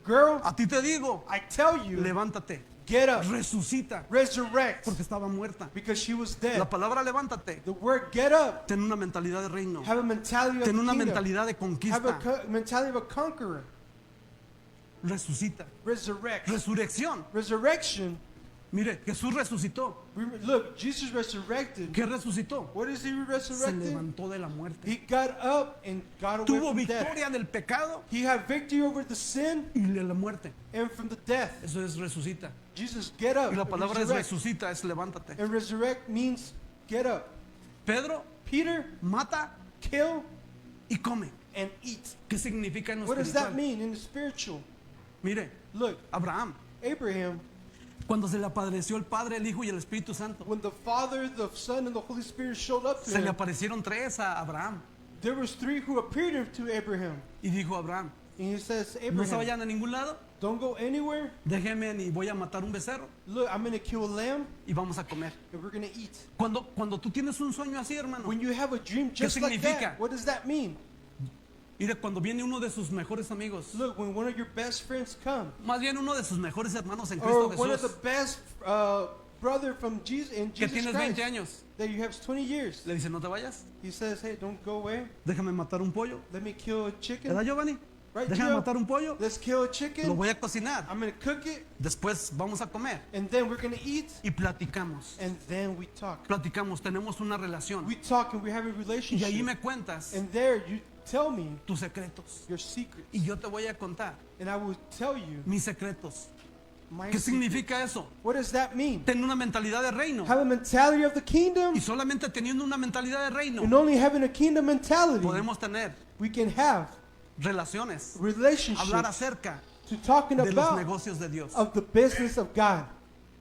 Girl, a ti te digo, I tell you, levántate, get up, resucita, resurrect. porque estaba muerta. Because she was La dead. palabra levántate, The word get up, ten una mentalidad de reino, have a mentality of ten the una kingdom. mentalidad de Have a conquista, mentality of a conqueror. resucita, Resurrect. resurrección. Resurrection. Mire, Jesús resucitó. Look, Jesus resurrected. ¿Qué resucitó? What is he Se resurrected? levantó de la muerte. He got up and got away Tuvo from death. victoria del pecado He had victory over the sin y de la muerte. and from the death. Eso es resucita. Jesus, get up. Y la and palabra es resurrect. resucita, es levántate. And resurrect means get up. Pedro Peter, mata kill y come. and eat. ¿Qué significa en lo What does that espiritual? mean in the spiritual? Mire, Look, Abraham, Abraham, cuando se le apareció el Padre, el Hijo y el Espíritu Santo, when the Father, the Son, and the Holy Spirit showed up to se le him, aparecieron tres a Abraham. there was three who appeared to Abraham. Y dijo Abraham, And he says, no se Abraham, vayan a ningún lado, don't go anywhere. déjenme y voy a matar un becerro Look, I'm going to kill a lamb y vamos a comer. and we're going to eat. Cuando tú tienes un sueño así, hermano, When you have a dream just like significa? that, what does that mean? mire, cuando viene uno de sus mejores amigos, Look, when one of your best friends come, más bien uno de sus mejores hermanos en or Cristo one of the Jesús, best brother from Jesus in que Jesus tienes Christ 20 años, that you have 20 years, le dice, no te vayas, he says, hey, don't go away. déjame matar un pollo. Let me kill a chicken. ¿Verdad, Giovanni? Right, Déjame Gio? matar un pollo, Let's kill a lo chicken. voy a cocinar, I'm going to cook it, después vamos a comer and then we're going to eat, y platicamos. and then we talk. Platicamos, tenemos una relación. We talk and we have a Y ahí relationship. me cuentas And there you tell me tus secretos. your secrets. Y yo te voy a contar And I will tell you mis secretos. my ¿Qué secrets. significa eso? What does that mean? Tener una mentalidad de reino. Have a mentality of the kingdom, Y solamente teniendo una mentalidad de reino and only having a kingdom mentality, podemos tener we can have relaciones, hablar relationships acerca to talking de los about negocios de Dios. of the business of God,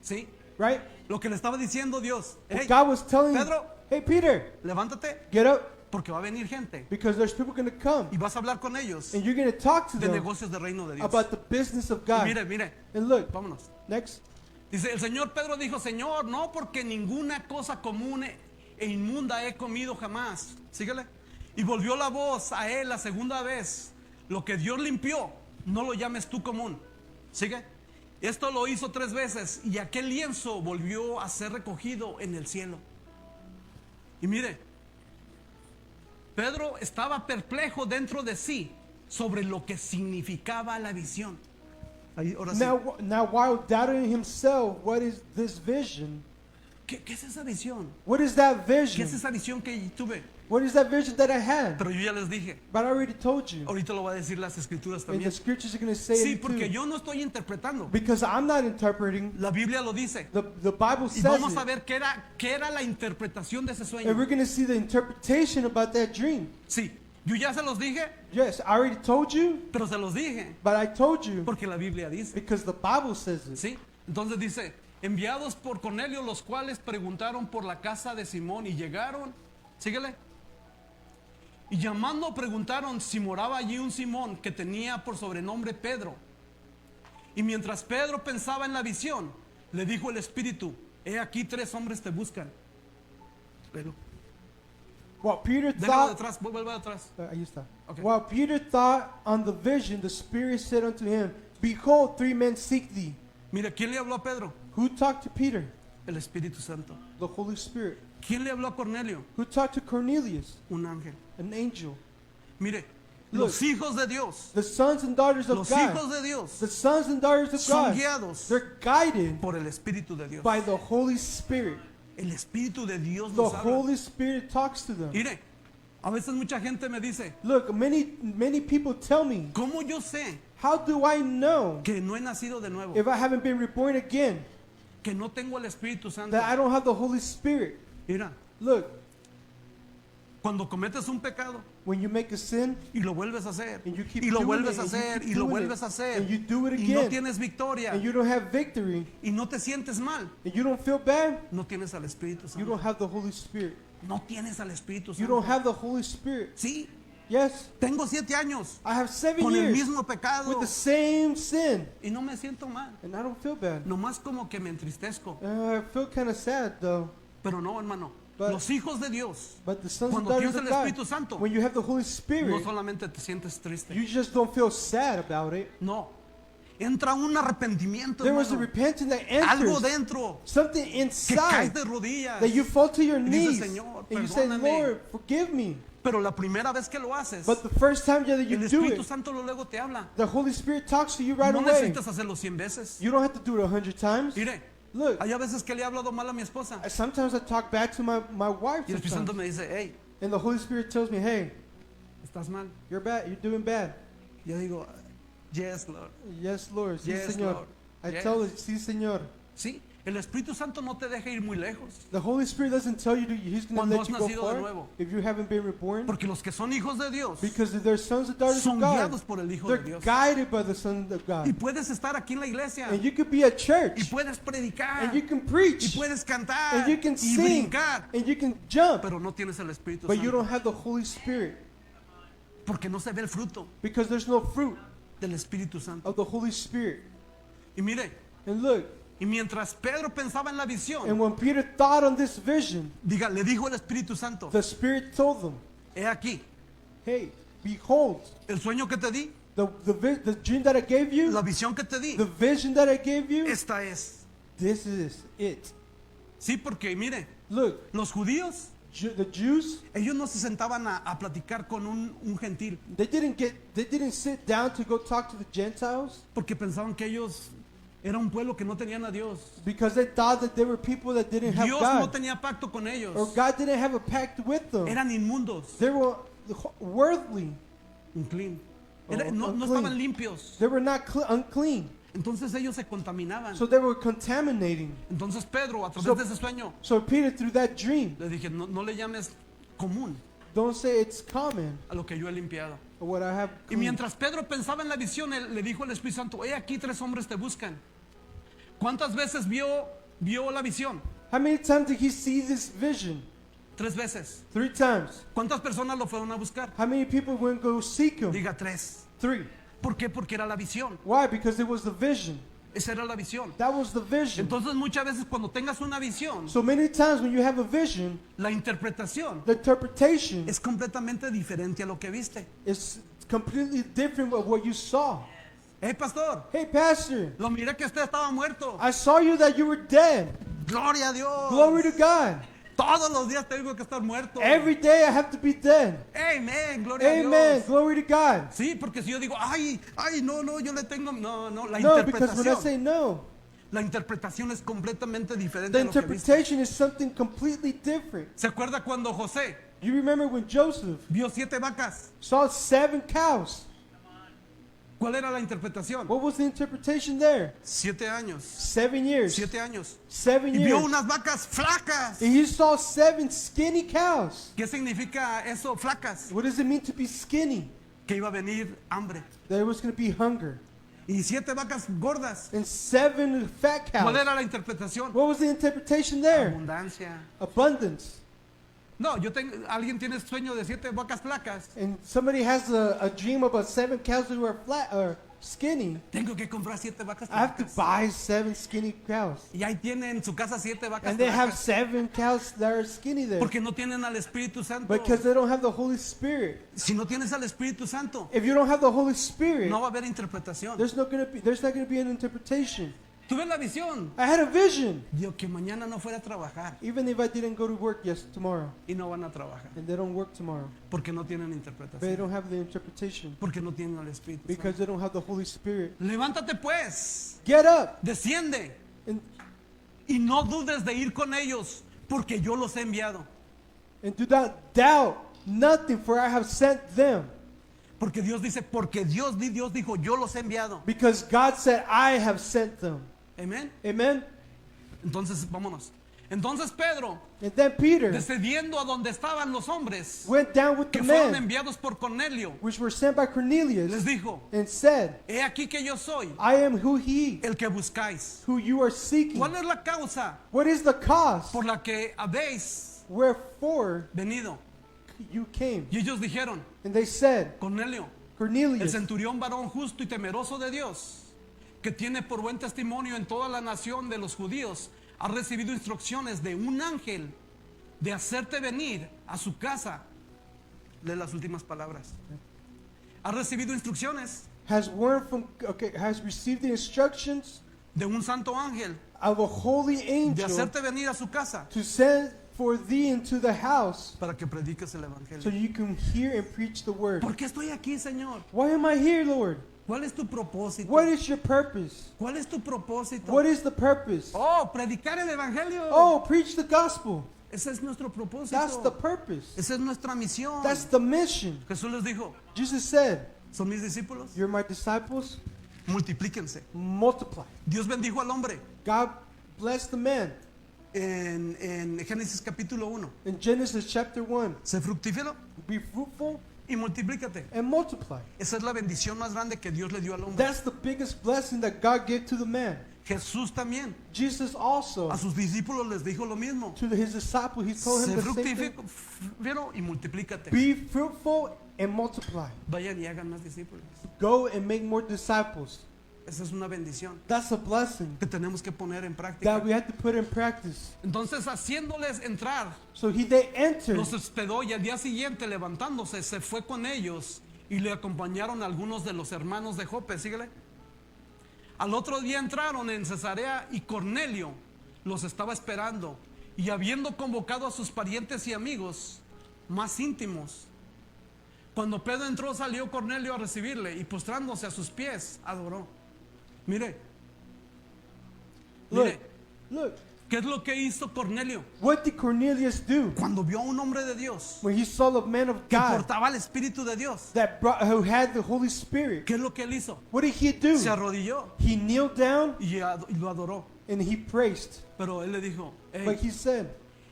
¿Sí? right? Lo que le estaba diciendo Dios. What Hey, God was telling Pedro. hey Peter, levántate get up porque va a venir gente because there's people going to come y vas a hablar con ellos and you're going to talk to de them negocios de reino de Dios. about the business of Y God. mire, mire, And look, vámonos. next. Dice, el Señor Pedro dijo, Señor, no porque ninguna cosa común e inmunda he comido jamás. Síguele. Y volvió la voz a él la segunda vez. Lo que Dios limpió, no lo llames tú común. Sigue. Esto lo hizo 3 veces y aquel lienzo volvió a ser recogido en el cielo. Y mire, Pedro estaba perplejo dentro de sí sobre lo que significaba la visión. Ahí, ahora sí. Now while doubting himself, what is this vision? ¿Qué es esa visión? What is that ¿Qué vision? es esa visión que tuve? What is that vision that I had? Pero yo ya les dije, But I already told you. ahorita lo va a decir las escrituras And the también. scriptures are going to say Sí, it porque too. yo no estoy interpretando. Because I'm not interpreting. La Biblia lo dice. The Bible Y says vamos a it. ver qué era la interpretación de ese And we're sueño. going to see the interpretation about that dream. Sí, yo ya se los dije, Yes, I already told you, pero se los dije but I told you porque la Biblia dice. because the Bible says it. Sí, entonces dice, enviados por Cornelio, los cuales preguntaron por la casa de Simón y llegaron, síguele, y llamando preguntaron si moraba allí un Simón que tenía por sobrenombre Pedro. Y mientras Pedro pensaba en la visión, le dijo el Espíritu, he aquí 3 hombres te buscan. Pero, While Peter déjalo thought, detrás, vuelva atrás. ahí está. Okay. While Peter thought on the vision, the Spirit said unto him, Behold, 3 men seek thee. Mira, ¿quién le habló a Pedro? Who talked to Peter? El Espíritu Santo. The Holy Spirit. ¿Quién le habló a Cornelio? Who talked to Cornelius? Un ángel. An angel. Mire, Look. los hijos de Dios, The sons and daughters of los God. hijos de Dios The sons and daughters of son God. guiados They're guided por el Espíritu de Dios. by the Holy Spirit. El Espíritu de Dios The nos habla. Holy Spirit talks to them. Mire, a veces mucha gente me dice, Look, many people tell me, ¿cómo yo sé how do I know que no he nacido de nuevo? if I haven't been reborn again, Que no tengo el Espíritu Santo. that I don't have the Holy Spirit? Mira, Look, cuando cometes un pecado when you make a sin y lo vuelves a hacer, and you keep y lo doing vuelves it, a and you hacer, keep y lo doing vuelves it, a hacer, and you do it y no again, tienes victoria, and you don't have victory, y no te sientes mal, and you don't feel bad, no tienes al Espíritu you Santo. don't have the Holy Spirit. No tienes al Espíritu You don't Santo. have the Holy Spirit. Sí, Yes, tengo 7 años I have 7 con el years mismo pecado with the same sin, y no me siento mal. and I don't feel bad. Nomás como que me entristezco. I feel kind of sad though. Pero no, hermano. But- Los hijos de Dios, But the sons and cuando daughters tienes of el God, Espíritu Santo, when you have the Holy no Spirit, solamente te sientes triste. you just don't feel sad about it. No. Entra un arrepentimiento, There was a hermano. repentance that Algo enters, dentro. something Que caes inside, de rodillas. that you fall to your Y dices, knees, "Señor, and you say, perdóname." Lord, forgive me. Pero la primera vez que lo haces, But the first time that you el do Espíritu it, Santo luego te habla. the Holy Spirit talks to you right No away. necesitas hacerlo 100 veces. You don't have to do it 100 times. Mire, Look, hay a veces que le he hablado mal a mi esposa. sometimes I talk back to my wife Y el Espíritu Santo sometimes, me dice, hey, and the Holy Spirit tells me, hey, estás mal. you're bad, you're doing bad. Yo digo, yes, Lord. Yes, Lord, sí, Yes, Señor. Lord. I Yes. tell it, sí, Señor. Sí, el Espíritu Santo no te deja ir muy lejos. The Holy Spirit doesn't tell you He's going Cuando to let has you go nacido de far nuevo. if you haven't been reborn. Porque los que son hijos de Dios Because they're sons and daughters son of God. guiados por el Hijo de They're Dios. guided by the Son of Y God. puedes estar aquí en la iglesia. And you could be at Y church. puedes predicar. And you can Y preach. puedes cantar. And you can Y sing. brincar. And you can jump. Pero no tienes el Espíritu But you Santo. don't have the Holy Spirit. Porque no se ve el fruto Because there's no fruit del Espíritu Santo. of the Holy Spirit. Y mire, And look, y mientras Pedro pensaba en la and visión, when Peter thought on this vision, diga, le dijo el Espíritu Santo, the Spirit told them, he aquí, hey, behold, el sueño que te di, the dream that I gave you, la visión que te di, the vision that I gave you, esta es. this is it. Sí, porque mire, Look, los judíos, the Jews, ellos no se sentaban a platicar con un gentil, they didn't sit down to go talk to the Gentiles porque pensaban que ellos era un pueblo que no tenían a Dios. because they thought that they were people that didn't have Dios no God, tenía pacto con or ellos. God didn't have a pact with them. Eran inmundos, They were worldly. unclean. Oh, No unclean. estaban limpios. They were not unclean. Entonces ellos se contaminaban. So they were contaminating. Entonces Pedro, a través So- de ese sueño, So Peter, through that dream, le dije, no le llames común don't say it's common a lo que yo he limpiado. or what I have Y clean. mientras Pedro pensaba en la visión, él le dijo al Espíritu Santo, he aquí 3 hombres te buscan. ¿Cuántas veces vio la visión? How many times did he see this vision? 3 veces. 3 times. ¿Cuántas personas lo fueron a buscar? How many people went go seek him? Diga 3. 3. ¿Por qué? Porque era la visión. Why? Because it was the vision. Esa era la visión. That was the vision. Entonces muchas veces cuando tengas una visión, So many times when you have a vision, la interpretación the interpretation es completamente diferente a lo que viste. is completely different of what you saw. Hey, pastor, Hey, Pastor, lo miré que usted estaba muerto. I saw you that you were dead. Gloria a Dios. Glory to God. Todos los días tengo que estar muerto. Every day I have to be dead. Amen, gloria a Amen. Dios. Glory to God. Sí, porque si yo digo, ay, no, yo le tengo, no, la No, because when I interpretación. say no, La interpretación es completamente diferente the a lo que viste. interpretation is something completely different. ¿Se acuerda cuando José You remember when Joseph vio 7 vacas? saw 7 cows? ¿Cuál era la interpretación? What was the interpretation there? 7 años. 7 years. 7 años. 7 Y vio years. unas vacas flacas. And he saw 7 skinny cows. ¿Qué significa eso, flacas? What does it mean to be skinny? Que iba a venir hambre. There was going to be hunger. Y 7 vacas gordas. And 7 fat ¿Cuál cows. era la interpretación? What was the interpretation there? Abundancia. Abundance. No, alguien tiene sueño de 7 vacas flacas. And somebody has a dream about 7 cows who are flat or skinny. Tengo que comprar 7 vacas I have to flacas. buy 7 skinny cows. Y ahí tiene en su casa 7 vacas And they have flacas. 7 cows that are skinny there. Porque no tienen al Espíritu Santo. Because they don't have the Holy Spirit. Si no tienes al Espíritu Santo, If you don't have the Holy Spirit, no va a haber interpretación. there's not going to be an interpretation. Tuve la visión. I had a vision. Dios, que mañana no fuera a trabajar. Even if I didn't go to work tomorrow, Y no van a trabajar. and they don't work tomorrow, Porque no tienen they interpretación. don't have the interpretation Porque no tienen al Espíritu because Santo. they don't have the Holy Spirit. Levántate pues. Get up Desciende. and Y no dudes de ir con ellos. Porque yo los he enviado. do not doubt nothing, for I have sent them. Porque Dios dice, porque Dios dijo, yo los he enviado. Because God said, I have sent them. Amén. Amen. Entonces, vámonos. Entonces Pedro, And then Peter descendiendo a donde estaban los hombres went down with the que fueron men enviados por Cornelio, which were sent by les Cornelius dijo, and said, he aquí que yo soy I am who el que buscáis. who you are seeking. ¿Cuál es la causa What is the cause? por la que habéis Wherefore venido? you came. Y ellos dijeron, And they said, Cornelio, el Cornelius, centurión varón justo y temeroso de Dios, que tiene por buen testimonio en toda la nación de los judíos, ha recibido instrucciones de un ángel de hacerte venir a su casa. Lee las últimas palabras. Ha recibido instrucciones has received the instructions de un santo ángel of a holy de angel hacerte venir a su casa to send for thee into the house para que prediques el so evangelio. you can hear and preach the word. ¿Por qué estoy aquí, Señor? Why am I here, Lord? ¿Cuál es tu propósito? What is your purpose? ¿Cuál es tu propósito? What is the purpose? Oh, predicar el evangelio. Oh, preach the gospel. Ese es nuestro propósito. That's the purpose. Esa es nuestra misión. That's the mission. Jesús les dijo, Jesus said, son mis discípulos, you're my disciples, multiplíquense. multiply. Dios bendijo al hombre God bless the man. en Génesis capítulo 1. In Genesis chapter 1, Sé fructífero be fruitful y y multiplícate. and multiply. Esa es la bendición más grande que Dios le dio al hombre. That's the biggest blessing that God gave to the man. Jesús también Jesus also, a sus discípulos les dijo lo mismo. to his disciples, he told Sé him the same thing. fructífero y multiplícate. Be fruitful and multiply. Vayan y hagan más discípulos. Go and make more disciples. Esa es una bendición That's a blessing que tenemos que poner en práctica. that we have to put in practice. Entonces, haciéndoles entrar, So they entered. los hospedó y al día siguiente, levantándose, se fue con ellos y le acompañaron algunos de los hermanos de Jope. Síguele. Al otro día entraron en Cesarea y Cornelio los estaba esperando, y habiendo convocado a sus parientes y amigos más íntimos, cuando Pedro entró, salió Cornelio a recibirle y postrándose a sus pies adoró. Mire, Look, mire, look. ¿qué es lo que hizo Cornelio What did Cornelius do cuando vio a un hombre de Dios when he saw the man of que God portaba el Espíritu de Dios? who had the Holy Spirit? ¿Qué es lo que él hizo? What did he do? Se arrodilló He kneeled down y lo adoró. and he praised. Pero él le dijo, "Hey, But he said,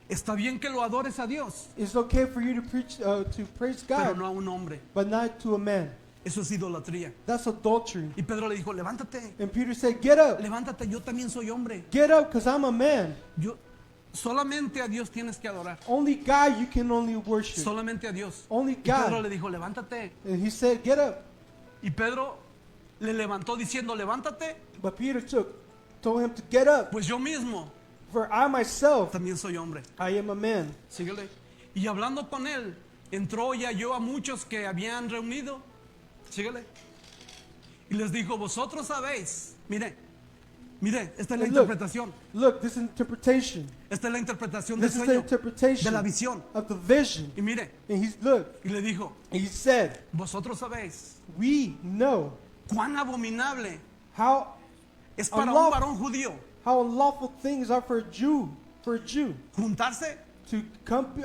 está bien que lo adores a Dios, it's okay for you to preach, to praise pero God, no a un hombre. but not to a man. Eso es idolatría." That's adultery. Y Pedro le dijo, levántate, And Peter said, get up. levántate, yo también soy hombre. Get up, because I'm a man. Yo solamente a Dios tienes que adorar. Only God you can only worship. Solamente a Dios. Only Y Pedro God. le dijo, levántate. And he said, get up. Y Pedro le levantó diciendo, levántate, But Peter told him to get up. pues yo mismo For I myself, también soy hombre. I am a man. Síguele. Y hablando con él, entró y halló a muchos que habían reunido. Síguele. Y les dijo, vosotros sabéis. Mire, esta es la And look. interpretación. Look, this is interpretation. Esta es la interpretación del This is the sueño, de interpretation la visión. of the vision. Y mire, And y le dijo, he said, vosotros sabéis we know cuán abominable how es para un unlawful, varón judío how unlawful things are for a Jew juntarse, to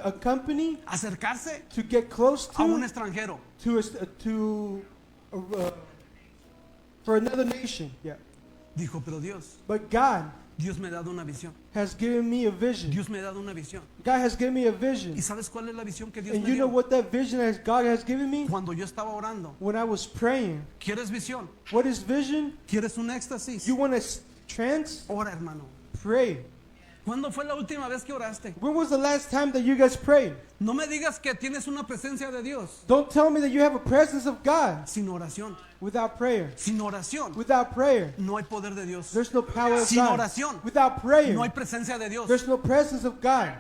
accompany, acercarse to get close a un to, extranjero. for another nation. Yeah. Dijo, pero Dios But God me ha dado una visión. has given me a vision. Dios me ha dado una visión. God has given me a vision. ¿Y sabes cuál es la visión que Dios And me you know dio? what that vision is God has given me? Cuando yo estaba orando. When I was praying. ¿Quieres visión? What is vision? ¿Quieres un éxtasis? You want to trance? Ora, hermano. Pray. ¿Cuándo fue la última vez que oraste? When was the last time that you guys prayed? No me digas que tienes una presencia de Dios Don't tell me that you have a presence of God sin oración. without prayer. Sin oración Without prayer, no hay poder de Dios. there's no power of Sin God. oración Without prayer, no hay presencia de Dios. there's no presence of God.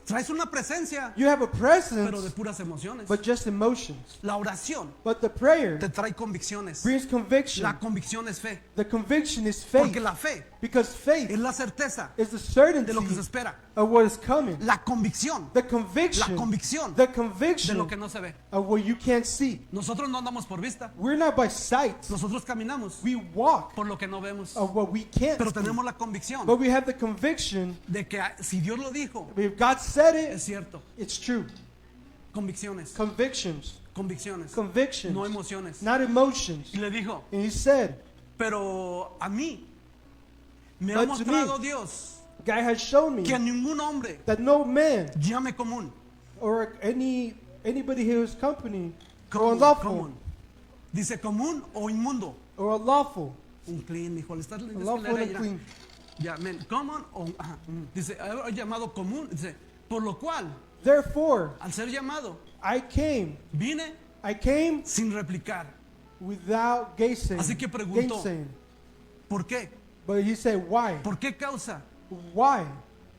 Traes una presencia, You have a pero de presence, puras emociones. but just emotions. La oración But the prayer te trae convicciones. brings conviction. La conviction es fe. The conviction is Porque faith. la fe Because es faith la certeza is the de lo que se certainty espera. of what is coming. La convicción, The la conviction, convicción the de conviction lo que no se ve. of what you can't see. Nosotros no andamos por vista. We're not by sight. Nosotros caminamos We walk por lo que no vemos. of what we can't Pero see. tenemos la convicción But we have the conviction, de que si Dios lo dijo, if God said it, es cierto. it's true. Convicciones, Convictions. convicciones, Convictions. no emociones. Not emotions. Y le dijo, And he said, pero a mí me ha But to mostrado me, Dios God has shown me que a ningún hombre that no man llame común. or anybody who is company or Común, unlawful común. Dice común o inmundo. or unlawful. Un clean, hijo. Le estás le tienes que Unlawful leer and ahí, clean. ya, men, common o ajá. Dice, he llamado común, dice, por lo cual, Therefore, al ser llamado, I came sin replicar. without gainsaying. Así que preguntó, Gainsaying. ¿Por qué? But he said, why? ¿Por qué causa Why?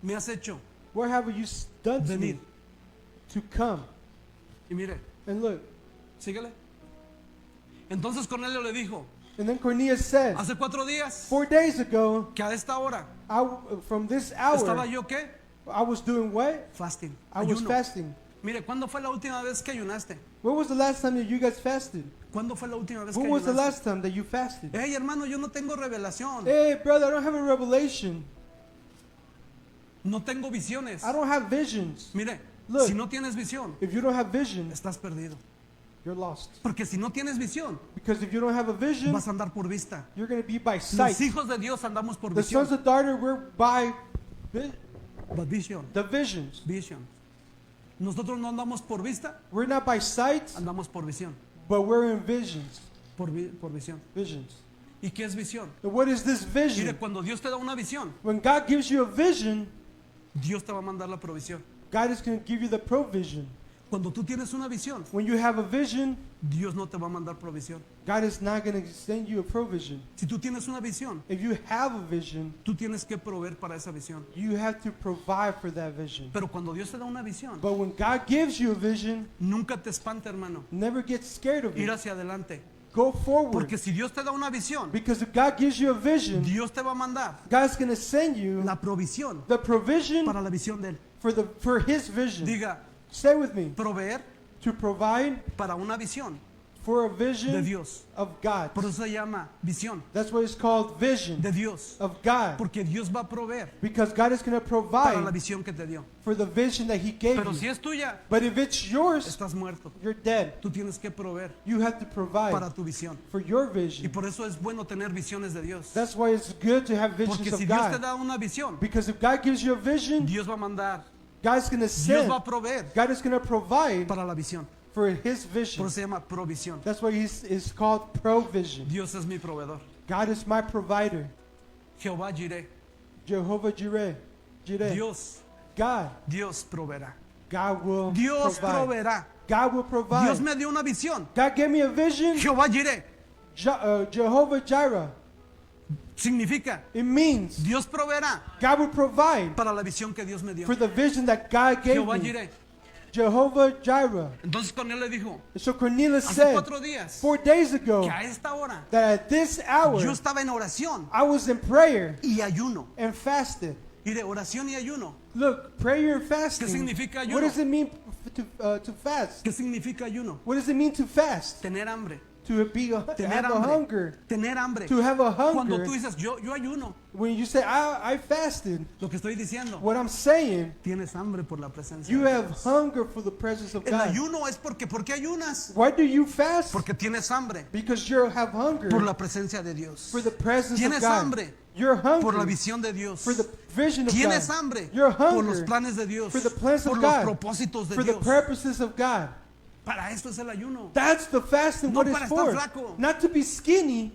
me has hecho What have you done to venir? me to come? Y mire, And look. síguele. Entonces Cornelio le dijo, And then Cornelius said, hace 4 días 4 days ago, que a esta hora from this estaba hour, yo ¿qué? I was doing what? Fasting. I was Ayuno. fasting. Mire, ¿cuándo fue la última vez que ayunaste? When was the last time that you guys fasted? ¿Cuándo fue la última vez que When was the ayunaste? last time that you fasted? Hey, hermano, yo no tengo revelación. Hey, brother, I don't have a revelation. No tengo visiones. I don't have visions. Mire, Look. si no tienes visión, If you don't have vision, estás perdido. you're lost. Porque si no tienes visión, Because if you don't have a vision, vas a andar por vista. you're going to be by Los sight. hijos de Dios andamos por The sons visión. of daughter were by But vision, the visions. vision. Nosotros no andamos por vista, We're not by sight, andamos por visión. but we're in visions. Por visión. Visions. ¿Y qué es visión? And what is this Mire, vision? cuando Dios te da una visión, When God gives you a vision, Dios te va a mandar la provisión. God is going to give you the provision. Cuando tú tienes una visión, When you have a vision, Dios no te va a mandar provisión. God is not going to send you a provision. Si tú tienes una visión, If you have a vision, tú tienes que proveer para esa visión. you have to provide for that vision. Pero cuando Dios te da una visión, But when God gives you a vision, nunca te espante, hermano. never get scared of Ir it. hacia adelante. Go forward. Porque si Dios te da una visión, Because if God gives you a vision, Dios te va a mandar God's going to send you la provisión the provision para la visión de Él. for His vision. Diga, Stay with me. proveer To provide para una visión for a de vision Dios. of God. Por eso se llama visión That's what it's called, vision de Dios. of God. Porque Dios va a proveer Because God is going to para la provide visión que te dio. for the vision that He gave Pero si you. es tuya, But if it's yours, estás muerto. you're dead. Tú tienes que proveer You have to para provide tu visión. for your Y vision. por eso es bueno tener visiones de Dios. That's why it's good to have Porque visions si of Dios te God. da una visión, Because if God gives you a vision, Dios va a mandar, God's going to Dios send. va a proveer God is going to provide para la visión. for His Por vision. eso se llama provisión. That's why it's called provision. Dios es mi proveedor. God is my provider. Jehová Jireh. Jehovah Jireh. Jireh. Dios, God. Dios proveerá. God will Dios provide. proveerá. God will provide. Dios me dio una visión. God gave me a vision. Jehová Jireh Jehovah Jireh. significa It means Dios proveerá God will provide para la visión que Dios me dio. for the vision that God gave Jehová me. Jireh. Jehovah Jireh. Entonces Cornelio le dijo, So Cornelius hace said 4 días 4 days ago que a esta hora that at this hour yo estaba en oración I was in prayer y ayuno. and fasted. Y de oración y ayuno. Look, prayer and fasting. significa ayuno? What does it mean to fast? ¿Qué significa ayuno? What does it mean to fast? Tener hambre. To be to Tener have a hambre. hunger. Tener hambre. To have a Cuando hunger. tú dices, yo ayuno, When you say I fasted, lo que estoy diciendo, what I'm saying, tienes hambre por la presencia you de have Dios. hunger for the presence of El God. ayuno es porque, ¿por qué ayunas? Why do you fast? Porque tienes hambre Because you have hunger por la presencia de Dios. for the presence of Tienes God. hambre You're por la hungry visión de Dios. for the vision of Tienes God. hambre You're por los hungry planes de Dios, for the plans por of los God, propósitos de for the Dios. purposes of God. Para esto es el ayuno. That's the fasting. No What it's para for. estar flaco. Not to be skinny.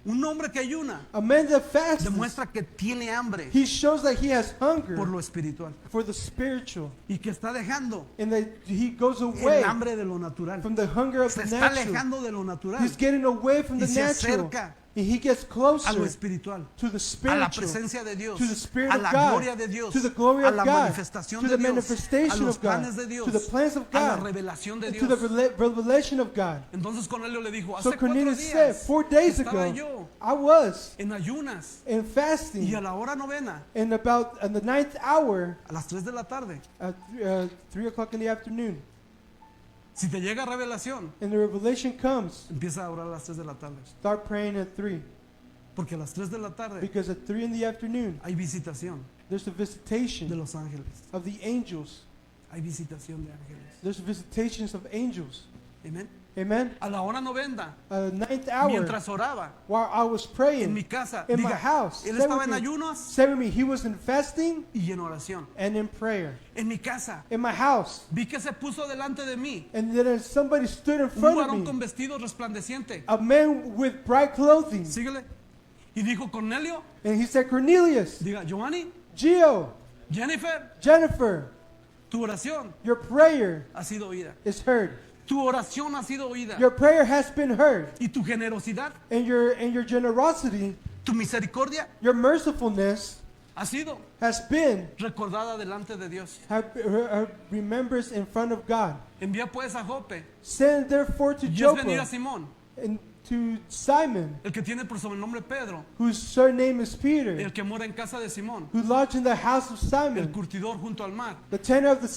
Un hombre que ayuna A man that fasts, demuestra que tiene hambre he shows that he has hunger por lo espiritual for the spiritual, y que está dejando and that he goes away el hambre de lo natural. from the hunger of Se the está natural. alejando de lo natural He's getting away from y the se natural, acerca and he gets a lo closer espiritual, to the a la spiritual, presencia de Dios, to the Spirit a of la God, gloria de Dios, to the glory a of la God, manifestación to de the Dios, a manifestation los of God, planes de Dios, to the plans of a la God, revelación de and to the Dios. revelation of God. Entonces Cornelio le dijo, So hace 4 Cornelius said, días 4 days estaba ago, yo I was en ayunas in y fasting, a la hora novena, and about in the 9th hour, a las 3 de la tarde, at 3 o'clock in the afternoon, si te llega revelación, and the revelation comes, empieza a orar a las 3 de la tarde. start praying at 3. Porque a las 3 de la tarde Because at 3 in the afternoon, hay visitación there's a de visitation los ángeles. of the angels. Hay visitación de ángeles. There's visitations of angels. Amén. Amen. A la hora novena, 9th hour, mientras oraba while I was en mi praying casa, in my diga, house, él say estaba with en me, ayunos say with me, he was in fasting y en oración. and in prayer. En mi casa, In my house. vi que se puso delante de mí And then somebody stood in un front varón of con me, vestido resplandeciente. a man with bright clothing. Síguele. Y dijo, Cornelio, And he said, Cornelius, diga, Giovanni, Gio, Jennifer, Jennifer, tu oración your prayer ha sido oída. is heard. Tu oración ha sido oída. Your prayer has been heard. Y tu generosidad, And your generosity, tu misericordia your mercifulness ha sido has been recordada delante de Dios. remembers in front of God. Envía pues a Jope Send therefore to y es venir a Joppa Simón, and to Simon, el que tiene por sobrenombre Pedro, whose surname is Peter, el que mora en casa de Simón, who lodged in the house of el Simon, curtidor junto al mar. the tenor of the Y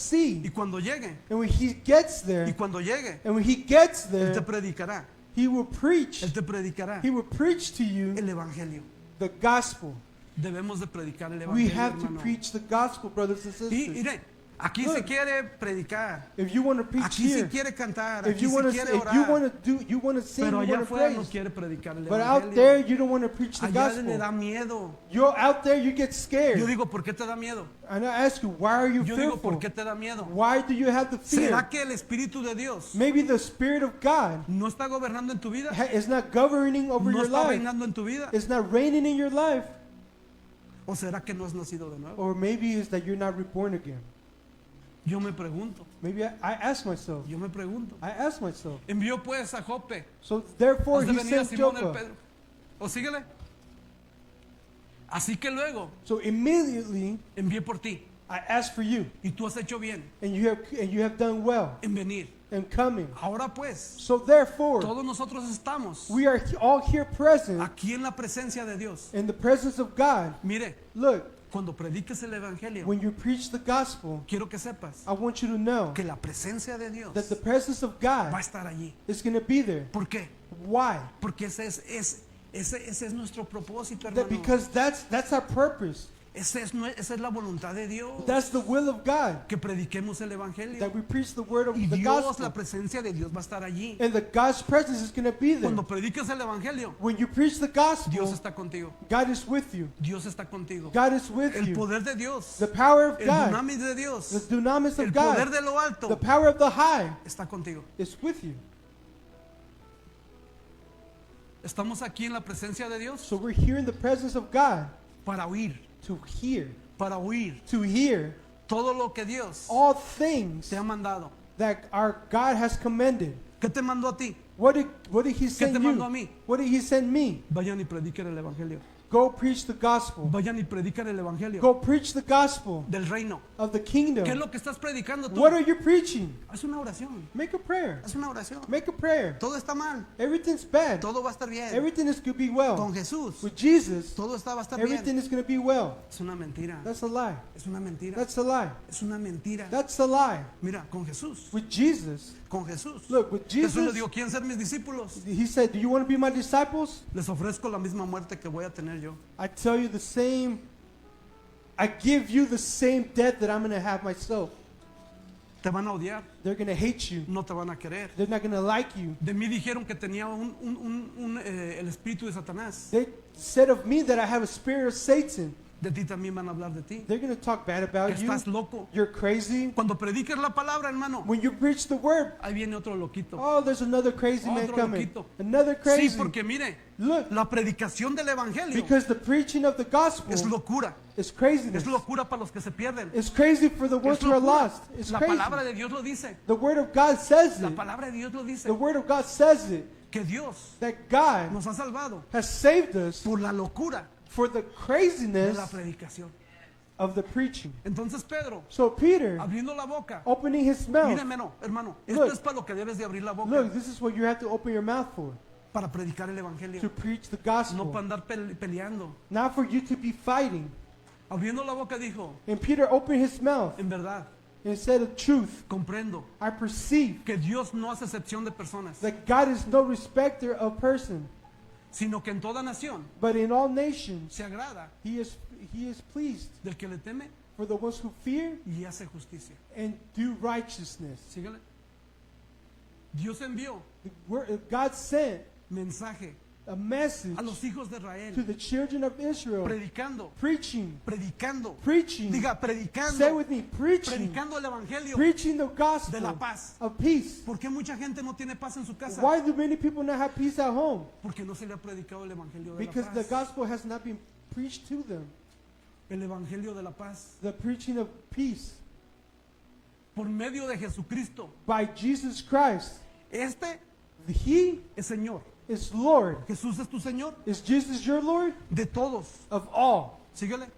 sea. cuando llegue, And when he gets y there, cuando llegue, and when he gets Él te there, predicará, he will preach. Él te predicará He will preach to you el Evangelio. the gospel. Debemos de predicar el We Evangelio, have to hermano. preach the gospel, brothers and Y sisters. mire, Aquí se quiere predicar. If you want to preach Aquí se here, quiere cantar. if Aquí you se want to, quiere if you orar. want to do, you want to sing, Pero you allá want to afuera no praise. quiere predicar el But out there, evangelio. you don't want to preach the Allá le da gospel. miedo. You're out there, you get Yo scared. digo, ¿por qué te da miedo? And I ask you, why are you Yo digo, fearful? ¿por qué te da miedo? Why do you have the fear? ¿Será que el Espíritu de Dios Maybe the Spirit of God no está gobernando en tu vida? is not governing over ¿No your está life. reinando en tu vida? It's not reigning in your life. ¿O será que no has nacido de nuevo? Or maybe it's that you're not reborn again. Yo me pregunto. Maybe I ask myself. Yo me pregunto. I ask myself. Envió pues a Jope. So therefore Has de he venir a sent Simón el Joppa. Pedro. ¿O síguele? Así que luego So immediately envié por ti. I asked for you, Y tú has hecho bien and you have done well en venir. in coming. Ahora pues, So therefore todos nosotros estamos we are all here present aquí en la presencia de Dios. in the presence of God. Mire, Look, cuando prediques el evangelio, when you preach the gospel, quiero que sepas I want you to know que la presencia de Dios that the presence of va a God estar allí. is going to be there. ¿Por qué? Why? Porque ese es nuestro propósito, That hermano. because that's our purpose. Esa es la voluntad de Dios. That's the will of God, Que prediquemos el evangelio. that we preach the word of Y the Dios, gospel. la presencia de Dios va a estar allí. And the God's presence is going to be there. Cuando prediques el evangelio, When you preach the Dios gospel, está contigo. God is with you. Dios está contigo. God is with El you. poder de Dios, The power of el God, dunamis de the Dios, dunamis el of poder God, de lo the alto power of the high está contigo. is with you. Estamos aquí en la presencia de Dios So we're here in the presence of God para oír, to hear todo lo que Dios all things te ha mandado. that our God has commended. ¿Qué te mandó a ti? What did he send te mandó a you? mí? What did he send me? Vayan y prediquen el evangelio. Go preach the gospel. Vayan y prediquen el evangelio Go preach the gospel del reino. of the ¿Qué es kingdom. lo que estás predicando tú? What are you preaching? Haz una oración. Make a prayer. Haz una oración. Make a prayer. Todo está mal. Everything's bad. Todo va a estar bien. Everything is going to be well. Con Jesús, With Jesus, todo va a estar everything bien. is going to be well. Es una mentira. That's a lie. Es una mentira. That's a lie. Es una mentira. That's a lie. Mira, con Jesús. With Jesus, Con Jesús. look, with Jesús le Jesus, dijo, ¿quieren ser mis discípulos? he said, do you want to be my disciples? Les ofrezco la misma muerte que voy a tener yo. I tell you the same, I give you the same death that I'm going to have myself. Te van a odiar. They're going to hate you. No te van a querer. They're not going to like you. De mí dijeron que tenía el espíritu de Satanás. They said of me that I have a spirit of Satan. De ti también van a hablar de ti. They're going to talk bad Que about you. estás loco. You're crazy. Cuando prediques la palabra, hermano, When you preach the word, ahí viene otro loquito. oh, there's another crazy man Otro coming. loquito. Another Sí, crazy. porque mire, Look, la predicación del evangelio because the preaching of the gospel es locura. is craziness. Es locura para los que se pierden. It's crazy for the ones Es who are locura. lost. It's La crazy. palabra de Dios lo dice. The word of God says La it. palabra de Dios lo dice. The word of God says it. Que Dios That God nos ha salvado has saved us por la locura for the de craziness la predicación. of the preaching. Entonces Pedro, So Peter, abriendo la boca, opening his mouth. míreme, hermano, esto Look. es para lo que debes de abrir la boca, Look, this is what you have to open your mouth for. para predicar el To evangelio, preach the no gospel. para andar peleando. Not for you to be fighting. Abriendo la boca dijo, And Peter opened his mouth en verdad, and said the truth. comprendo I perceive que Dios no hace excepción de personas, that God is no respecter of person, sino que en toda nación but in all nations se agrada he is pleased del que le teme for the ones who fear y hace justicia. and do righteousness. Sígale. Dios envió God sent mensaje a message a los hijos de to Israel, the children of Israel, predicando, preaching, predicando, preaching. diga, Say predicando, with me, preaching, predicando el evangelio preaching the de la gospel paz. of peace. ¿Por qué mucha gente no tiene paz en su casa? Why do many people not have peace at home? Porque no se le ha predicado el evangelio de Because la the paz. gospel has not been preached to them. El evangelio de la paz. The preaching of peace Por medio de Jesucristo. by Jesus Christ. Este He es Señor. is Lord. Jesús es tu Señor Is Jesus your Lord? de todos. Of all. Síguele.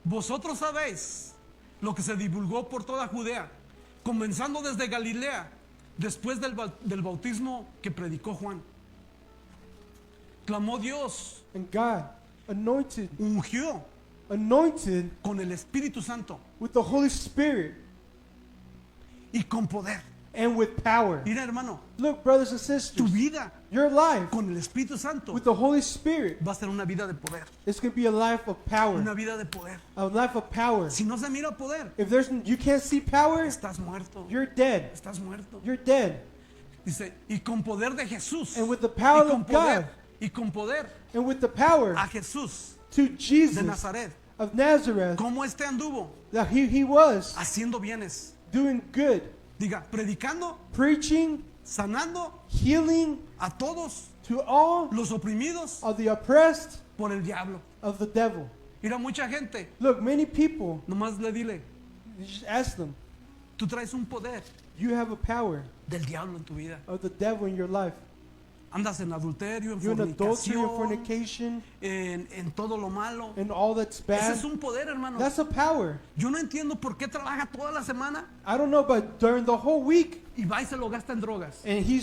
Vosotros sabéis lo que se divulgó por toda Judea, comenzando desde Galilea, después del bautismo que predicó Juan. Clamó Dios, And God anointed con el Espíritu Santo with the Holy Spirit y con poder. and with power. Mira, hermano, Look, brothers and tu sisters, vida your life con el Espíritu Santo with the Holy Spirit va a ser una vida de poder. is going to be a life of power. Una vida de poder. A life of power. Si no se mira poder, If you can't see power, estás muerto. you're dead. Estás muerto. You're dead. Dice, y con poder de Jesús. And with the Y power con of God, poder. Y con poder and with the power a Jesús to de Jesus Nazaret. of Nazareth, Como este anduvo that he was haciendo bienes. doing good, Diga, predicando, preaching, sanando healing a todos to all los oprimidos of the oppressed por el diablo. of the devil. Mira, mucha gente, Look, many people, nomás le dile, you just ask them, tú traes un poder you have a power del diablo en tu vida. of the devil in your life. Andas en adulterio, en You're in adultery and fornicación, fornication en todo lo malo. and all that's Ese bad. es un poder, hermano. That's a power. Yo no entiendo por qué trabaja toda la semana I don't know, but during the whole week, y va y se lo gasta en drogas. and he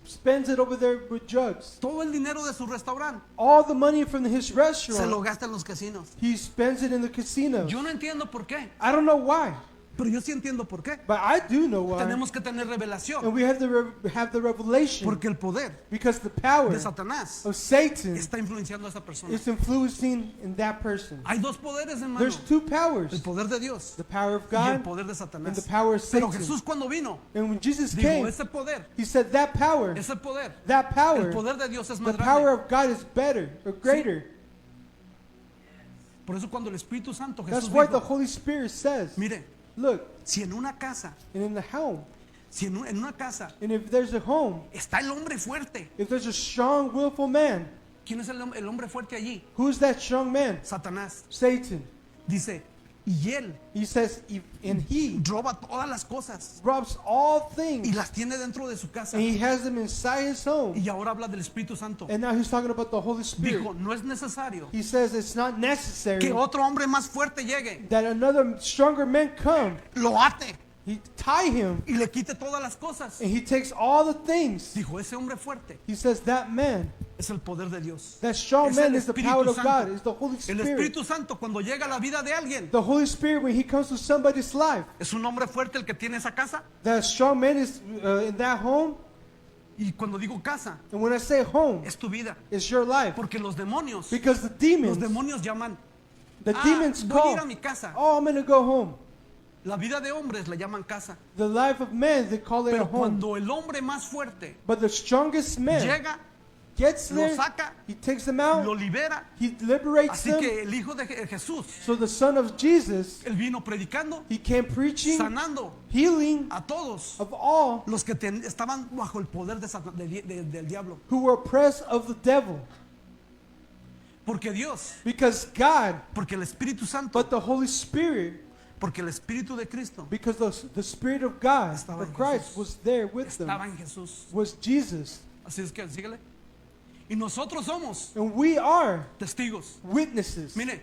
spends it over there with drugs. Todo el dinero de su restaurante All the money from his se lo restaurant, gasta en los casinos. he spends it in the casinos. Yo no entiendo por qué, I don't know why, pero yo sí entiendo por qué. but I do know why. Tenemos que tener revelación, And we have to have the revelation, porque el poder because the power de Satanás of Satan está influenciando a esa persona. is influencing in that person. Hay dos poderes, hermano. There's two El powers, poder de Dios the power of y el God poder de and Satanás. the power of Pero Satan. Jesús cuando vino, And when Jesus dijo, came, ese poder, he said that power, el power, poder de Dios es the más power grande. of God is better or greater. Por eso cuando el Espíritu Santo That's Jesús why the dijo, Holy Spirit says, mire, look, si en una casa, and in the home, si en una casa and if there's a home, está el hombre fuerte, if there's a strong, willful man, ¿quién es el hombre fuerte allí? who's that strong man? Satanás. Satan. Dice, y él He says, and he roba todas las cosas robs all y things, las tiene dentro de su casa. and he has them inside his home. Y ahora habla del Espíritu Santo. And now he's talking about the Holy Spirit. Dijo, no es necesario He says it's not necessary que otro hombre más fuerte llegue, that another stronger man come. lo ate He tie him, y le quite todas las cosas. and he takes all the things. Dijo, ese hombre fuerte He says that man, es el poder de Dios. that strong Es man el is the Espíritu power of Santo. God, is the Holy El Spirit. Espíritu Santo cuando llega a la vida de alguien, The Holy Spirit, when he comes to somebody's life, es un hombre fuerte el que tiene esa casa. that strong man is in that home. Y cuando digo casa, And when I say home, es tu vida. it's your life. Porque los demonios Because Los demonios llaman, the demons voy a ir a call, mi casa. oh, I'm going to go home. La vida de hombres le llaman casa. The life of men, they call it a Pero home. cuando el hombre más fuerte But the strongest man llega, gets lo there, saca, he takes them out, lo libera. he liberates Así them. que el Hijo de Jesús, So the Son of Jesus, él vino predicando, he came preaching, sanando healing a todos of all los que estaban bajo el poder del diablo. who were oppressed of the devil. Porque Dios, Because God, porque el Espíritu Santo, but the Holy Spirit, porque el Espíritu de Cristo because the Spirit of God, Estaba of en Christ, Jesús. was there with estaba them, en Jesús. was Jesus. Así es que síguele. Y nosotros somos And we are testigos. witnesses. Mire,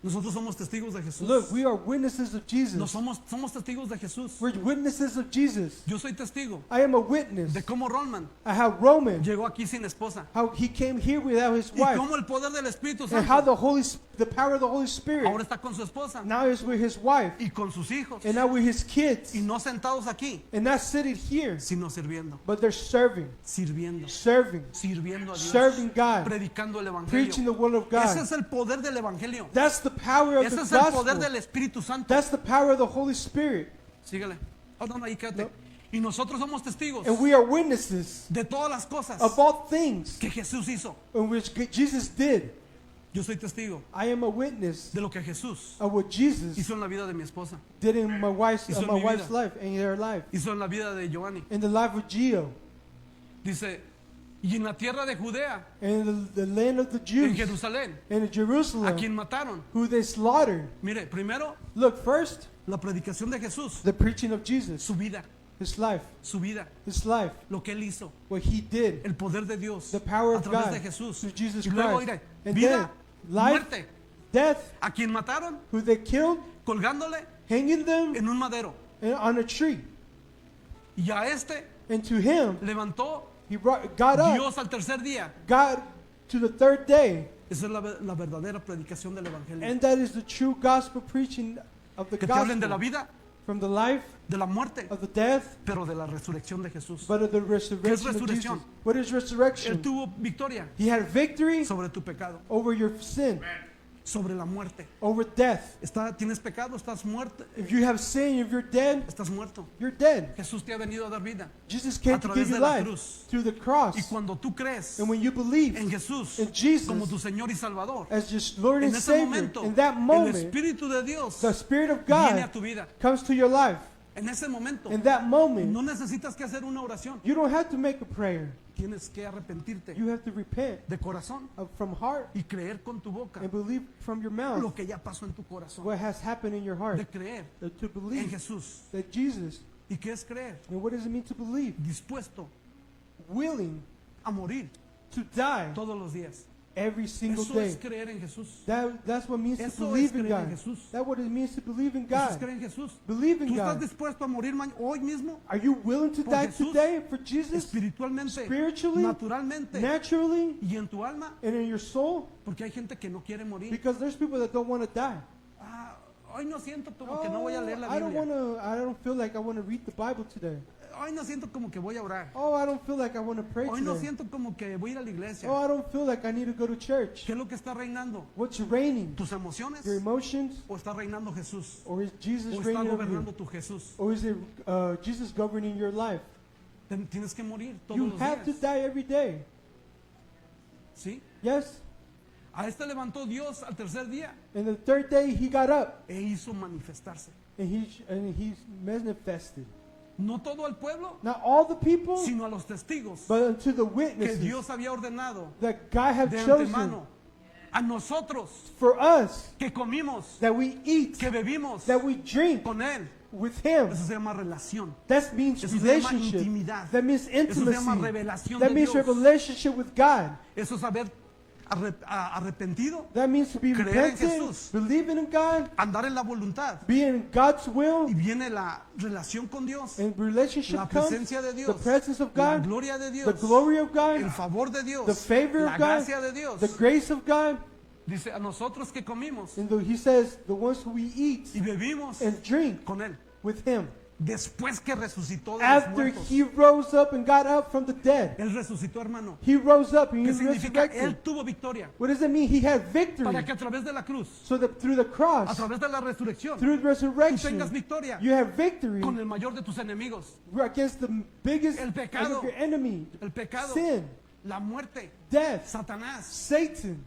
nosotros somos testigos de Jesús. Look, we are witnesses of Jesus. Somos testigos de Jesús. We're witnesses of Jesus. Yo soy testigo I am a witness. de cómo Roman I have Roman, llegó aquí sin esposa. how he came here without his Y wife, cómo el poder del Espíritu and how Santo the power of the Holy Spirit ahora está con su esposa now is with his wife, y con sus hijos. and now with his kids, Y no sentados aquí, and not sitting here, sino sirviendo. but they're serving, Sirviendo. serving, Sirviendo a Dios. serving God, Predicando el Evangelio. preaching the word of Ese God. es el poder del Evangelio. That's the power of Ese the es el poder gospel. del Espíritu Santo. That's the power of the Holy Spirit. Sígale. Oh, no, ahí quédate. No. Y nosotros somos testigos And we are witnesses de todas las cosas of all things que Jesús hizo. in which Jesus did. Yo soy testigo I am a witness de lo que Jesús of what Jesus hizo en la vida de mi esposa, did in my wife's, Hizo en my mi wife's vida. life, and her life, hizo en la vida de Giovanni. in the life of Gio, Dice, y en la tierra de Judea, and in the land of the en Jews, Jerusalén, and in a Jerusalem, quien mataron. who they slaughtered. Mire, primero, Look, first, la predicación de Jesús, the preaching of Jesus, su vida, his life, lo que él hizo, what he did, el poder de Dios the power a of través God de Jesús. through Jesus Y luego, Christ. mire, And vida, then, life, muerte, death, a quien mataron, who they killed, colgándole hanging them en un madero. on a tree. Y a este And to him, levantó he got up, Dios al tercer día. God to the third day. Esa es la verdadera predicación del Evangelio. And that is the true gospel preaching of the Que te hablen de la gospel. vida, from the life de la muerte, of the death, pero de la resurrección de Jesús. but of the resurrection of Jesus. resurrección? What is Él resurrection? tuvo victoria He had victory sobre tu pecado, over your sin, sobre la muerte. over death. Tienes pecado, estás muerto, If you have sin, if you're dead, estás muerto. you're dead. Jesús te ha venido a dar vida. Jesus came A to través give you de la life cruz. through the cross. Y cuando tú crees And when you believe en Jesús in Jesus como tu Señor y Salvador, as your Lord en and ese Savior, momento in that el moment, Espíritu de Dios the Spirit of viene a God tu vida. comes to your life. En ese momento In that moment, no necesitas que hacer una oración. you don't have to make a prayer. Tienes que arrepentirte You have to repent de corazón from heart y creer con tu boca and believe from your lo mouth que ya pasó en tu corazón. what has happened in your heart. De creer To en believe Jesús. that Jesus, ¿Y qué es creer? and what does it mean to believe? Dispuesto Willing a morir to die todos los días. every single Eso day. es creer en Jesús. That's what it means to Eso believe es in creer en God. Jesús. That's what it means to believe in Eso es God. creer en Jesús. Believe in ¿Tú estás God. dispuesto a morir hoy mismo? Are you willing to Por die Jesús? today for Jesus? Espiritualmente, Spiritually, naturalmente naturally, y en tu alma. and in your soul? Porque hay gente que no quiere morir. Because there's people that don't want to die. Ah, hoy no siento como que no voy a leer la I don't Biblia. I don't feel like I want to read the Bible today. Hoy no siento como que voy a orar. Oh, I don't feel like I want to pray Hoy no today. siento como que voy a ir a la iglesia. Oh, I don't feel like I need to go to church. ¿Qué es lo que está reinando? What's reigning? ¿Tus emociones? Your emotions? ¿O está reinando Jesús? Or is Jesus ¿O está reigning over gobernando you? tu Jesús? Or is it Jesus governing your life? Tienes que morir todos You los have to días. die every day. ¿Sí? Yes? A este levantó Dios al tercer día And the third day he got up e hizo manifestarse. and he manifested. No todo el pueblo, Not all the people, sino a los testigos but unto the que witnesses Dios había ordenado that God have de chosen antemano. A nosotros for us que comimos, that we eat, que bebimos that we drink con Él. with him. Eso se llama relación. That means Eso se llama relationship. intimidad. That means Eso se llama intimacy. revelación That de means Dios. relationship with God. Eso es haber arrepentido, That means to be Creer en repentant, Jesús. believing in God, andar en la voluntad. being in God's will, Y viene la relación con Dios, and relationship la comes, presencia de the Dios, presence of la God, gloria de the Dios, glory of God, el favor de Dios, the favor la of God, gracia de Dios. the grace of God. Dice, a nosotros que comimos And he says, the ones who we eat y bebimos and drink con Él, with him. después que resucitó de los After muertos. he rose up and got up from the dead. Él resucitó, hermano. He rose up and he ¿Qué was significa? Él resurrected. tuvo victoria. What does it mean? He had victory. Para que a través de la cruz, So that through the a cross, través de la resurrección, through the tú resurrection, tengas victoria you have victory con el mayor de tus enemigos. against the biggest El pecado. of your enemy, El pecado, sin, la muerte, death, Satanás, Satan.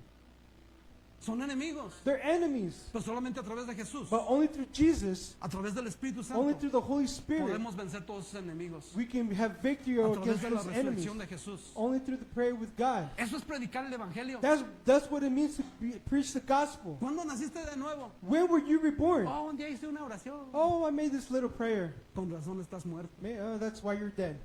son enemigos. They're enemies. Pero solamente a través de Jesús, But only through Jesus, a través del Espíritu only Santo, through the Holy Spirit, podemos vencer todos esos enemigos. we can have victory A través against de la those enemies. resurrección de Jesús. Only through the prayer with God. Eso es predicar el Evangelio. That's what it means to preach the gospel. ¿Cuándo naciste de nuevo? When were you reborn? Oh, un día hice una oración. Oh, I made this little prayer. Con razón estás muerto. Man, that's why you're dead.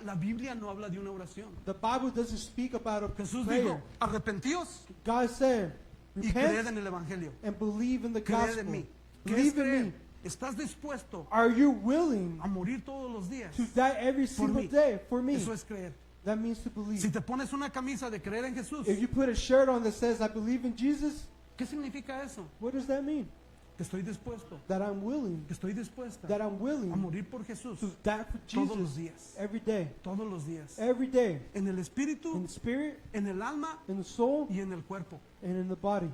La Biblia no habla de una oración. The Bible doesn't speak about a Jesús prayer. dijo, arrepentíos God said, y creed repent en el Evangelio. and believe in the Creed en gospel. mí. ¿Qué es Believe in creer? me. ¿Estás dispuesto Are you willing a morir todos los días? to die every single mí. day for me? Eso es creer. That means to believe. Si te pones una camisa de creer en Jesús, If you put a shirt on that says, I believe in Jesus, ¿qué significa eso? what does that mean? Que estoy dispuesto, That I'm willing, que estoy dispuesta that I'm a willing morir por Jesús to die for todos los Jesus días. every day. Todos los días. Every day. En el espíritu, In the spirit, en el alma in the soul, y en el cuerpo. and in the body.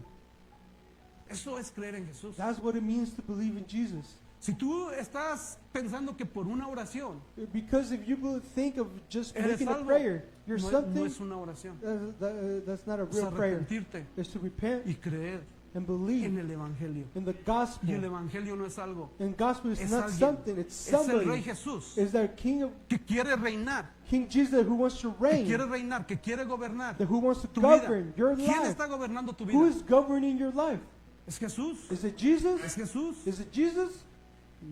Eso es creer en Jesús. That's what it means to believe in Jesus. Si tú estás pensando que por una oración Because if you think of just eres making a salvo, prayer, you're no something, es una oración. that's not a Es real prayer. arrepentirte It's to repent y creer and believe en el Evangelio. in the Y el gospel. Evangelio no es algo, And gospel is es not alguien. something, it's Es el Rey somebody. Jesús It's that que quiere reinar, King Jesus who wants to que reign, quiere reinar, que quiere gobernar who wants to tu vida. govern your ¿Quién life. está gobernando tu Who vida? is governing your life? ¿Es Jesús? Is it Jesus? ¿Es Jesús? Is it Jesus?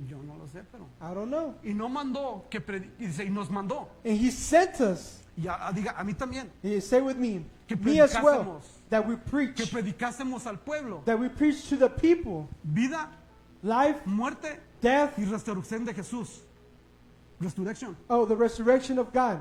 Yo no lo sé, pero... I don't know. Y no mandó, y dice, y nos mandó. And he sent us. Y diga, a mí también. Say with me, Que me as well, predicásemos. that we Que preach, predicásemos al pueblo that we preach to the people, vida, life, muerte death, y resurrección de Jesús. Resurrection. oh, the resurrection of God.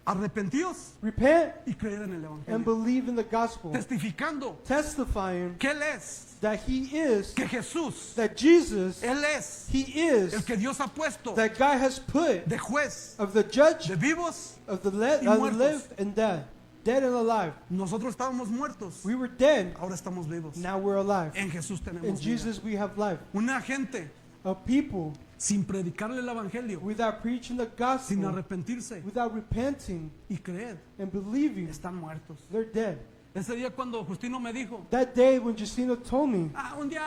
Arrepentíos repent, y creed en el and Evangelio. believe in the gospel, Testificando testifying que Él es, that he is, que Jesús, that Jesus, Él es he is, el que Dios ha puesto that God has put de juez of the judge de vivos. of the y muertos. live and dead, dead and alive. Nosotros estábamos muertos, We were dead, ahora estamos vivos. now we're alive. En Jesús In tenemos vida. Jesus we have life. Una gente Of people sin predicarle el Evangelio, without preaching the sin gospel, arrepentirse without repenting y creer, and believing, están muertos. they're dead. Ese día cuando Justino me dijo, That day when Justino told me, un día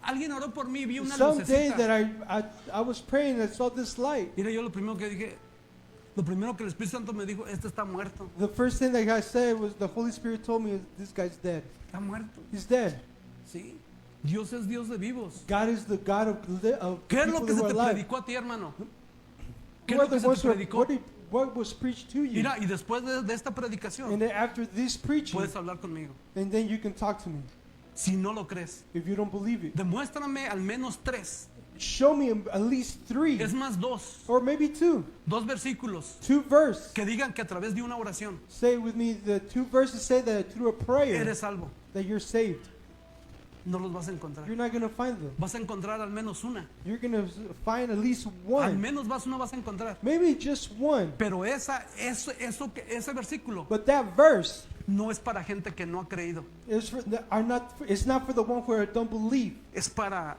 alguien oró por mí, vi una some day lucecita. that I was praying and I saw this light. Mira, yo lo primero que dije, lo primero que el Espíritu Santo me dijo, este está muerto, The first thing that I said was the Holy Spirit told me, this guy's dead. está muerto. He's dead. Sí, Dios es Dios de vivos. God is the God of ¿Qué es lo people que se who are te alive. predicó a ti, hermano? ¿Qué es Who are lo que the se ones te predicó? what was preached to you? Mira, y después de esta predicación, And then after this preaching, puedes hablar conmigo. and then you can talk to me Si no lo crees, if you don't believe it. demuéstrame al menos 3. Show me at least 3 Es más, 2. or maybe 2. 2 versículos 2 verses. que digan que a través de una oración Say with me, the 2 verses say that through a prayer eres salvo. that you're saved. No los vas a encontrar. You're not going to find them. Vas a encontrar al menos una. You're going to find at least Al one. menos una vas a encontrar. Maybe just one. Pero ese versículo But that verse no es para gente que no ha creído. is it's not for the one who don't believe. Es para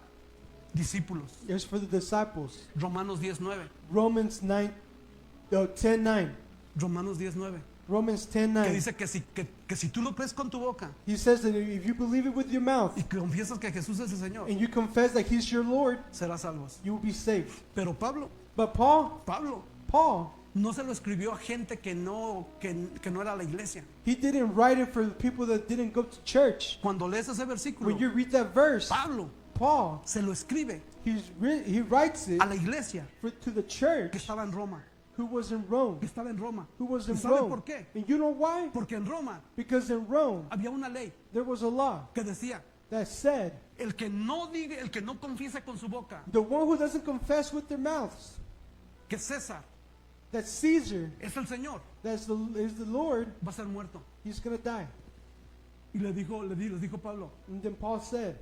discípulos. It's for the disciples. Romanos 10:9. Romans 10:9. Romanos 10:9. Romans Que 10:9. dice que si tú lo crees con tu boca He says that if you believe it with your mouth y confiesas que Jesús es el Señor, and you confess that He's your Lord, serás salvos. you will be saved. Pero Pablo But Paul no se lo escribió a gente que no era la iglesia. he didn't write it for the people that didn't go to church. Cuando lees ese versículo, When you read that verse, Paul, se lo escribe he writes it a la iglesia to the que church estaba en Roma. who was in Rome. Que estaba en Roma. Who was ¿Y in sabe Rome. por qué? And you know why? Porque en Roma Because in Rome, había una ley there was a law que decía, that said, el que no confiese con su boca the one who doesn't confess with their mouths que César that Caesar es el Señor, is the Lord, va a ser muerto. he's going to die. Y les dijo Pablo, And then Paul said,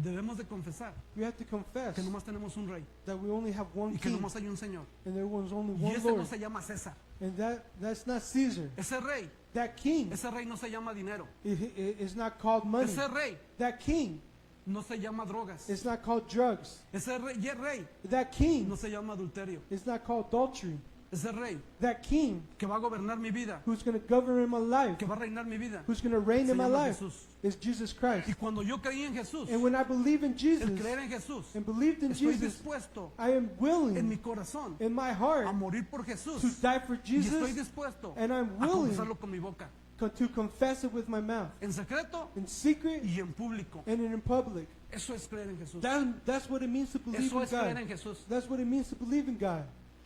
debemos de confesar we have to confess que nomás tenemos un rey that we only have one y que king nomás hay un Señor. and there was only Y one ese no Lord. se llama César. And that's not Caesar. Ese rey That king no se llama dinero. is not called money. Ese rey That king no se llama drogas. is not called drugs. Ese rey That king no se llama adulterio. is not called adultery. Ese rey That king que va a gobernar mi vida, who's going to govern in my life, que va a reinar mi vida, who's going to reign se in my llama life, Jesús. is Jesus Christ. Y cuando yo creí en Jesús, And when I believe in Jesus el creer en Jesús, and believed in estoy Jesus, dispuesto I am en willing mi corazón in my heart a morir por Jesús. to die for Y estoy Jesus dispuesto and I'm a willing confesarlo con mi boca, to confess it with my mouth, en secreto in secret y en público. and in public. Eso es creer en Jesús. That's what it means to believe Eso in es creer God. en Jesús. That's what it means to believe in God.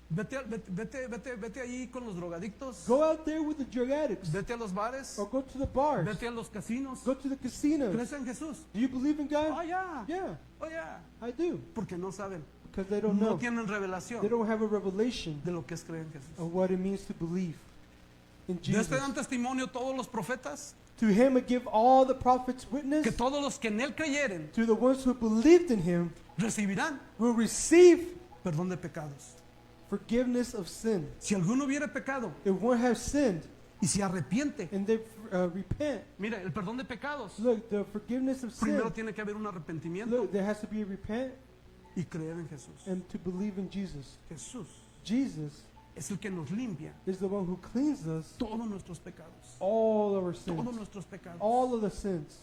Vete ahí con los drogadictos. Go out there with the drug addicts, Vete a los bares. or go to the bars, Vete a los casinos. go to the casinos. ¿Crees en Jesús? Do you believe in God? Oh, ya. Yeah, Oh, ya. I do. Porque no saben. Because they don't No know. tienen They revelación don't have a revelation de lo que es creer en Jesús. of what it means to believe in De este Jesus. dan testimonio todos los profetas, To him I give all the prophets witness. que todos los que en él creyeren To the ones who believed in him recibirán will receive perdón de pecados. forgiveness of sin. Si alguno hubiere pecado If one has sinned y se arrepiente, and they repent, mire, el perdón de pecados, look, the forgiveness of sin, primero tiene que haber un arrepentimiento look, there has to be a repent y creer en Jesús. and to believe in Jesus. Jesús Jesus es el que nos limpia is the one who cleans us todos nuestros pecados. all our Todos sins, nuestros pecados. all of the sins.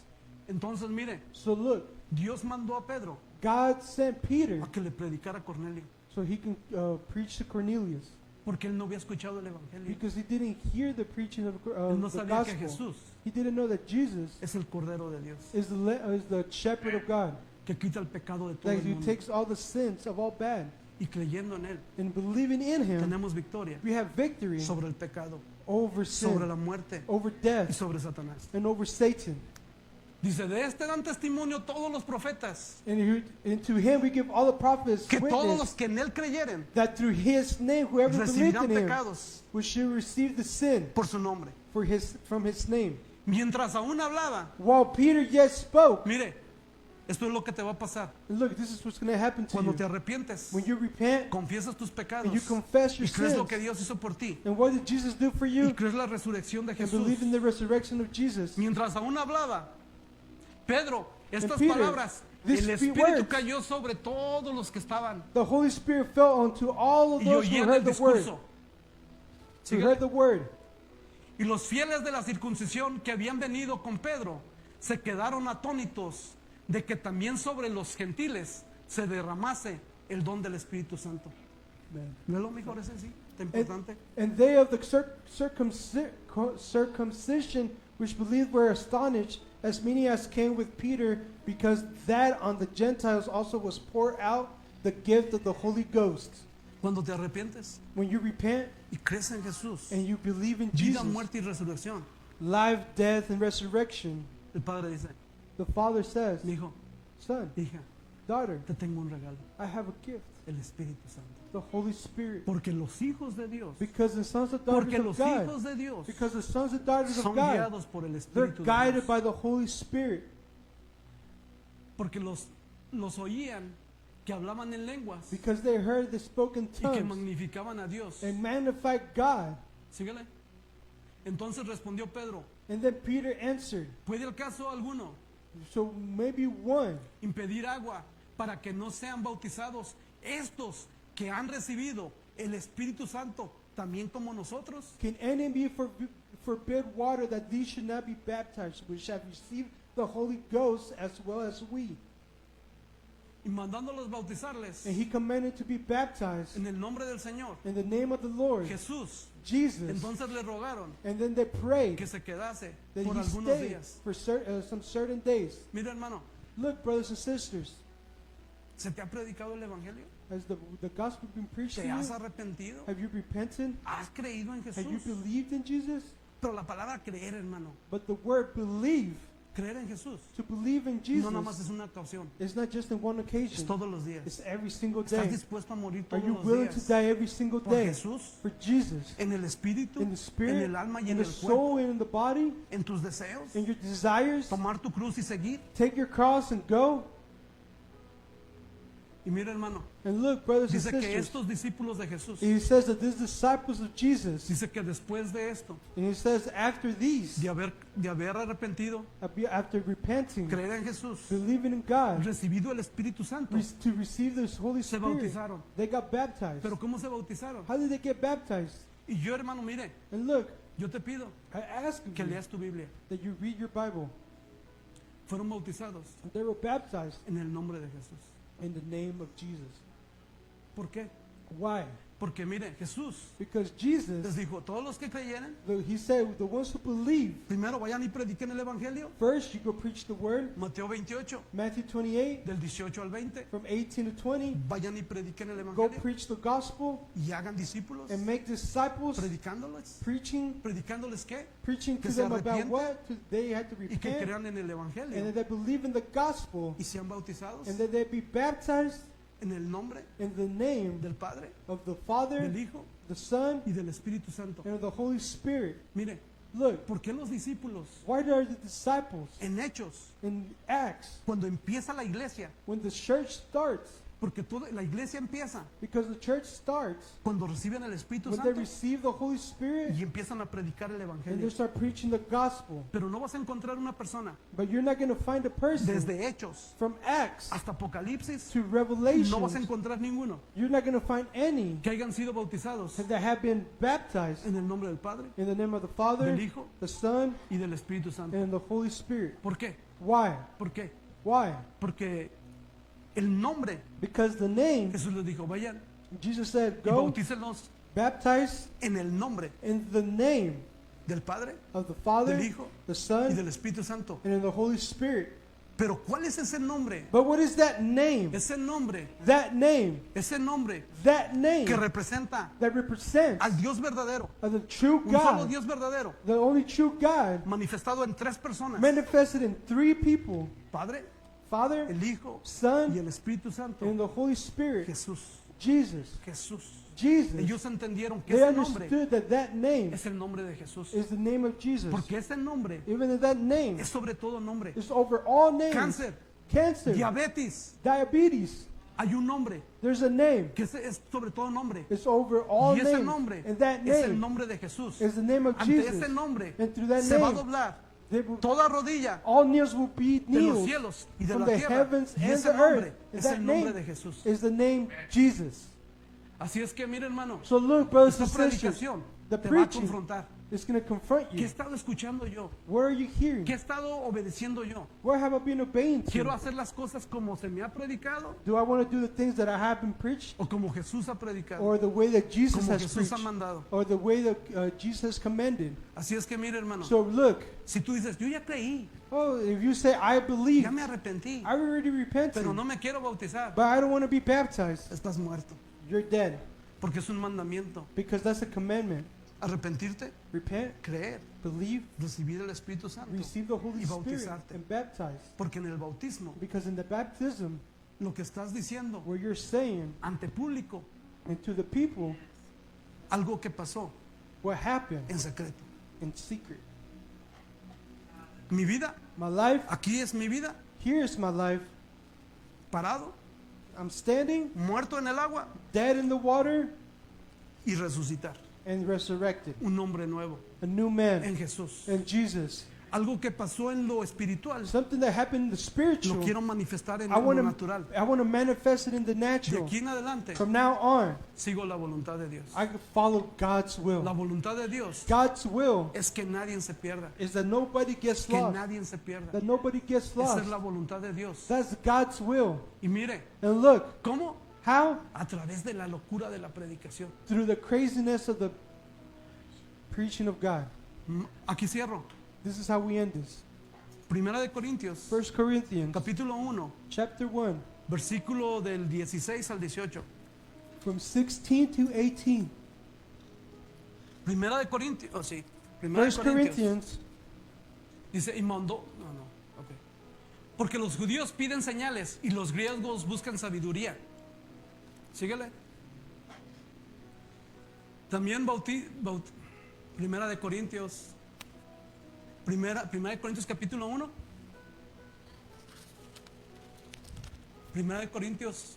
Entonces, mire, So look, Dios mandó a Pedro God sent Peter a que le predicara a Cornelio, so he can preach to Cornelius, porque él no había escuchado el Evangelio. because he didn't hear the preaching of Él no the sabía que gospel. Jesús He didn't know that Jesus es el Cordero de Dios, is the shepherd of God, que quita el pecado de todo that el he mundo. takes all the sins of all bad. Y creyendo en Él, And believing in him, tenemos victoria we have victory sobre el pecado, over sobre sin, la muerte over y death, sobre Satanás. and over Satan. Dice, de este dan testimonio todos los profetas, And to him we give all the prophets que todos witness los que en él creyeren that through his name whoever believed recibirán in him pecados will should receive the sin por su nombre. from his name. Mientras aún hablaba, While Peter yet spoke, mire, esto es lo que te va a pasar. and look, this is what's going to happen to Cuando te you. arrepientes, When you repent confiesas tus pecados and you confess your y crees lo sins, que Dios hizo por ti and what did Jesus do for y you? crees la resurrección de And Jesús. believe in the resurrection of Jesus. Mientras aún hablaba, Pedro, estas Peter, palabras, these el few Espíritu words, cayó sobre todos los que estaban The Holy Spirit fell onto all of y those who oían el heard the word. discurso. Who Síguele. heard the word. Y los fieles de la circuncisión que habían venido con Pedro se quedaron atónitos de que también sobre los gentiles se derramase el don del Espíritu Santo. ¿No es lo mejor ese sí? ¿Está importante? And they of the circumcision which believed were astonished, as many as came with Peter, because that on the Gentiles also was poured out the gift of the Holy Ghost. Cuando te arrepientes When you repent y crees en Jesús, and you believe in vida, Jesus, muerte y resurrección, life, death, and resurrection, el Padre dice, the Father says, mi hijo, Son, hija, daughter, te tengo un regalo, I have a gift, el Espíritu Santo. the Holy Spirit. Porque los hijos de Dios, Because the sons and daughters porque of los God, hijos de Dios because the sons and daughters of son God, guiados por el they're Espíritu de guided Dios. by the Holy Spirit. Porque los oían que hablaban en lenguas Because they heard the spoken y que tongues magnificaban a Dios. and magnified God. Síguele. Entonces respondió Pedro, And then Peter answered, ¿puede el caso alguno so maybe one, impedir agua para que no sean bautizados estos que han recibido el Espíritu Santo también como nosotros? can any be forbid water that these should not be baptized, which have received the Holy Ghost as well as we? Y mandándolos bautizarles And he commanded to be baptized en el nombre del Señor in the name of the Lord, Jesús. Jesus. Entonces le rogaron And then they prayed que se quedase that por he algunos stayed días. for some certain days. Mira, hermano, Look, brothers and sisters, ¿se te ha predicado el Evangelio? has the gospel been preached to ¿Te has you? arrepentido? Have you repented? ¿Has creído en Have you Jesús? believed in Jesus? Pero la palabra creer, hermano, But the word believe, creer en Jesús, to believe in no nada más Jesus, es una ocasión, is not just in one es occasion. todos los días. It's every single ¿Estás day. dispuesto a morir Are todos you los willing to días die every single por day Jesús? for Jesus? En el espíritu, In the en spirit, el alma y in en the el cuerpo, soul, and in the body, en tus deseos, in your desires. tomar tu cruz y seguir. Take your cross and go. Y mira, hermano, And look, brothers and dice que sisters, estos discípulos de Jesús, he says that these disciples of Jesus, dice que después de esto, and he says after these, de haber arrepentido, after repenting, creer en Jesús, believing in God, recibido el Espíritu Santo, to receive this Holy se Spirit, bautizaron. they got baptized. Pero ¿cómo se bautizaron? How did they get baptized? Y yo, hermano, mire, And look, yo te pido I ask que you leas tu Biblia. that you read your Bible. Fueron bautizados They were baptized en el nombre de Jesús. in the name of Jesus. ¿Por qué? Why? Porque mire, Jesús Because les Jesus, dijo, todos los que creyeren, he said, the ones who believe, primero vayan y prediquen el Evangelio. first you go preach the word. Mateo 28, Matthew 28, del 18 al 20, from 18 to 20, vayan y prediquen el go Evangelio preach the gospel y hagan discípulos, and make disciples, predicándoles. preaching ¿Predicándoles qué? to Que se them about arrepientan what? They had to Y que repent, crean en el and Evangelio that they believe in the gospel, y sean bautizados and that they be baptized en el nombre in the name del Padre, of the Father, del Hijo the Son, y del Espíritu Santo. and of the Holy Spirit. Mire, Look, ¿por qué los discípulos why are the disciples en Hechos, in Acts, cuando empieza la iglesia, when the church starts, porque toda la iglesia empieza because the church starts, cuando reciben el Espíritu when they Santo receive the Holy Spirit y empiezan a predicar el and they Evangelio? start preaching the gospel. Pero no vas a encontrar una persona But you're not going to find a person desde Hechos from Acts hasta Apocalipsis, to Revelation. no vas a encontrar ninguno You're not going to find any que hayan sido bautizados that have been baptized en el nombre del Padre, in the name of the Father, del Hijo the Son, y del Espíritu Santo. and the Holy Spirit. ¿Por qué? Why? ¿Por qué? Why? Porque el nombre, Because the name, Jesús les dijo, vayan Jesus said, y go bautícenlos baptize en el nombre in the name del Padre, of the Father, del Hijo the y Son, del Espíritu Santo. and in the Holy Spirit. Pero ¿cuál es ese nombre? But what is that name? Ese nombre, That name. ese nombre That name que representa that represents al Dios verdadero, the true un solo God, Dios verdadero, the only true God, manifestado en tres personas: manifested in three people, Padre, Father, el Hijo y Son, el Espíritu Santo. and the Holy Spirit, Jesús, Jesus. Jesús. Jesus. Ellos entendieron que They ese nombre understood that that name es el nombre de Jesús, is the name of Jesus. porque ese nombre Even though that name es sobre todo nombre. is over all names. Cáncer, Cancer, diabetes, diabetes. hay un nombre There's a name. que es sobre todo nombre, It's over all y ese names. nombre And that es el name nombre de Jesús. is the name of Ante Jesus. ese nombre And through that se va a name, doblar they will, toda rodilla all knees will be de los kneeled cielos y de from la the tierra, heavens y and ese the nombre earth. And es that el nombre name de Jesús. is the name Jesus. Así es que mire, hermano, So look, brothers esta and sisters, predicación the te va a preaching confrontar. is going to confront ¿Qué he you. estado escuchando yo? Where are you hearing? ¿Qué he estado obedeciendo yo? Where have I been obeying ¿Quiero to? hacer las cosas como se me ha predicado Do I want to do the things that I have been preached, o como Jesús ha predicado? or the way that Jesus Como has Jesús ha preached, mandado. or the way that Jesus has commanded? Así es que mire, hermano, So look, si tú dices, yo ya creí, oh, if you say, I believe, ya me arrepentí, I already repented, pero no me quiero bautizar, but I don't want to be baptized, estás muerto, you're dead. porque es un mandamiento. Because that's a commandment. Arrepentirte, Repent, creer, believe, recibir el Espíritu Santo receive the Holy y Spirit, bautizarte. and baptize. Porque en el bautismo, Because in the baptism, lo que estás diciendo where you're saying, ante público, and to the people, algo que pasó what happened en secreto. in secret. Mi vida, My life, aquí es mi vida, here's my life. parado, I'm standing, muerto en el agua dead in the water, y resucitar. and resurrected. Un hombre nuevo A new man en Jesús. in Jesus. Algo que pasó en lo espiritual, Something that happened in the lo spiritual, quiero manifestar en I lo want natural. to manifest it in the De natural. aquí en adelante, From now on, sigo la voluntad de Dios. I can follow God's La will. voluntad de Dios God's will es que nadie se pierda, is that nobody gets que lost. nadie se pierda. That nobody gets Esa lost. es la voluntad de Dios. That's God's will. Y mire, And look, ¿cómo? how? A través de la locura de la predicación. Through the craziness of the preaching of God. Aquí cierro. This is how we end this. Primera de Corintios, 1 Corinthians capítulo 1, chapter 1, versículo del 16 al 18. from 16 to 18. Primera de Corintios, oh sí, Primera 1 de Corintios. Corinthians, Dice, y mandó, no, ok. Porque los judíos piden señales y los griegos buscan sabiduría. Síguele. También Primera de Corintios, Primera de Corintios capítulo 1. Primera de Corintios,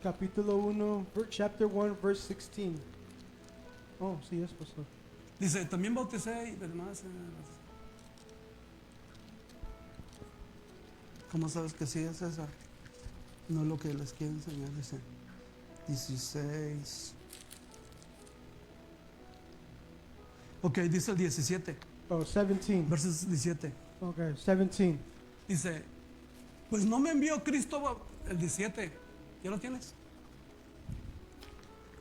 capítulo 1, chapter 1, verse 16. Oh, sí, es pastor. dice, también bauticé y demás. ¿Cómo sabes que sí es César? No es lo que les quiero enseñar, dice 16. Ok, dice el 17, Oh, 17. versos 17. Okay, 17. Dice, pues no me envió Cristo, el 17, ¿ya lo tienes?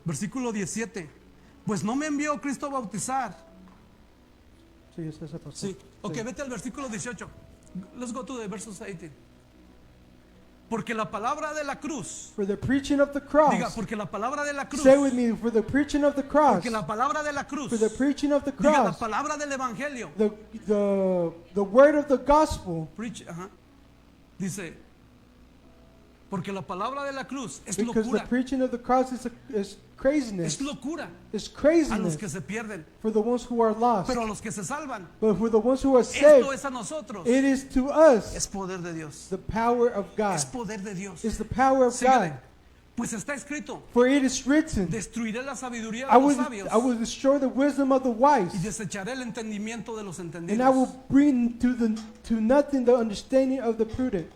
Versículo 17, pues no me envió Cristo a bautizar. Sí, es ese pastor. Sí, ok, Sí. vete al versículo 18. Let's go to the verses 18. Porque la palabra de la cruz, For the preaching of the cross. diga, porque la palabra de la cruz, Say with me, for the preaching of the cross. porque la palabra de la cruz, For the preaching of the diga, la cross. palabra del evangelio, The word of the gospel. preach, ajá. Dice, porque la palabra de la cruz es Because the locura, preaching of the cross is craziness. es locura It's a los craziness que se pierden, for the ones who are lost. pero a los que se salvan, But for the ones who are esto saved, es a nosotros, it is to us es poder de Dios, the power of God. es poder de Dios. It's the power of Síguele. God. Pues está escrito, For it is written, destruiré la sabiduría de I los will, sabios I will destroy the wisdom of the wise, y desecharé el entendimiento de los and I entendidos. will bring to nothing the understanding of the prudent.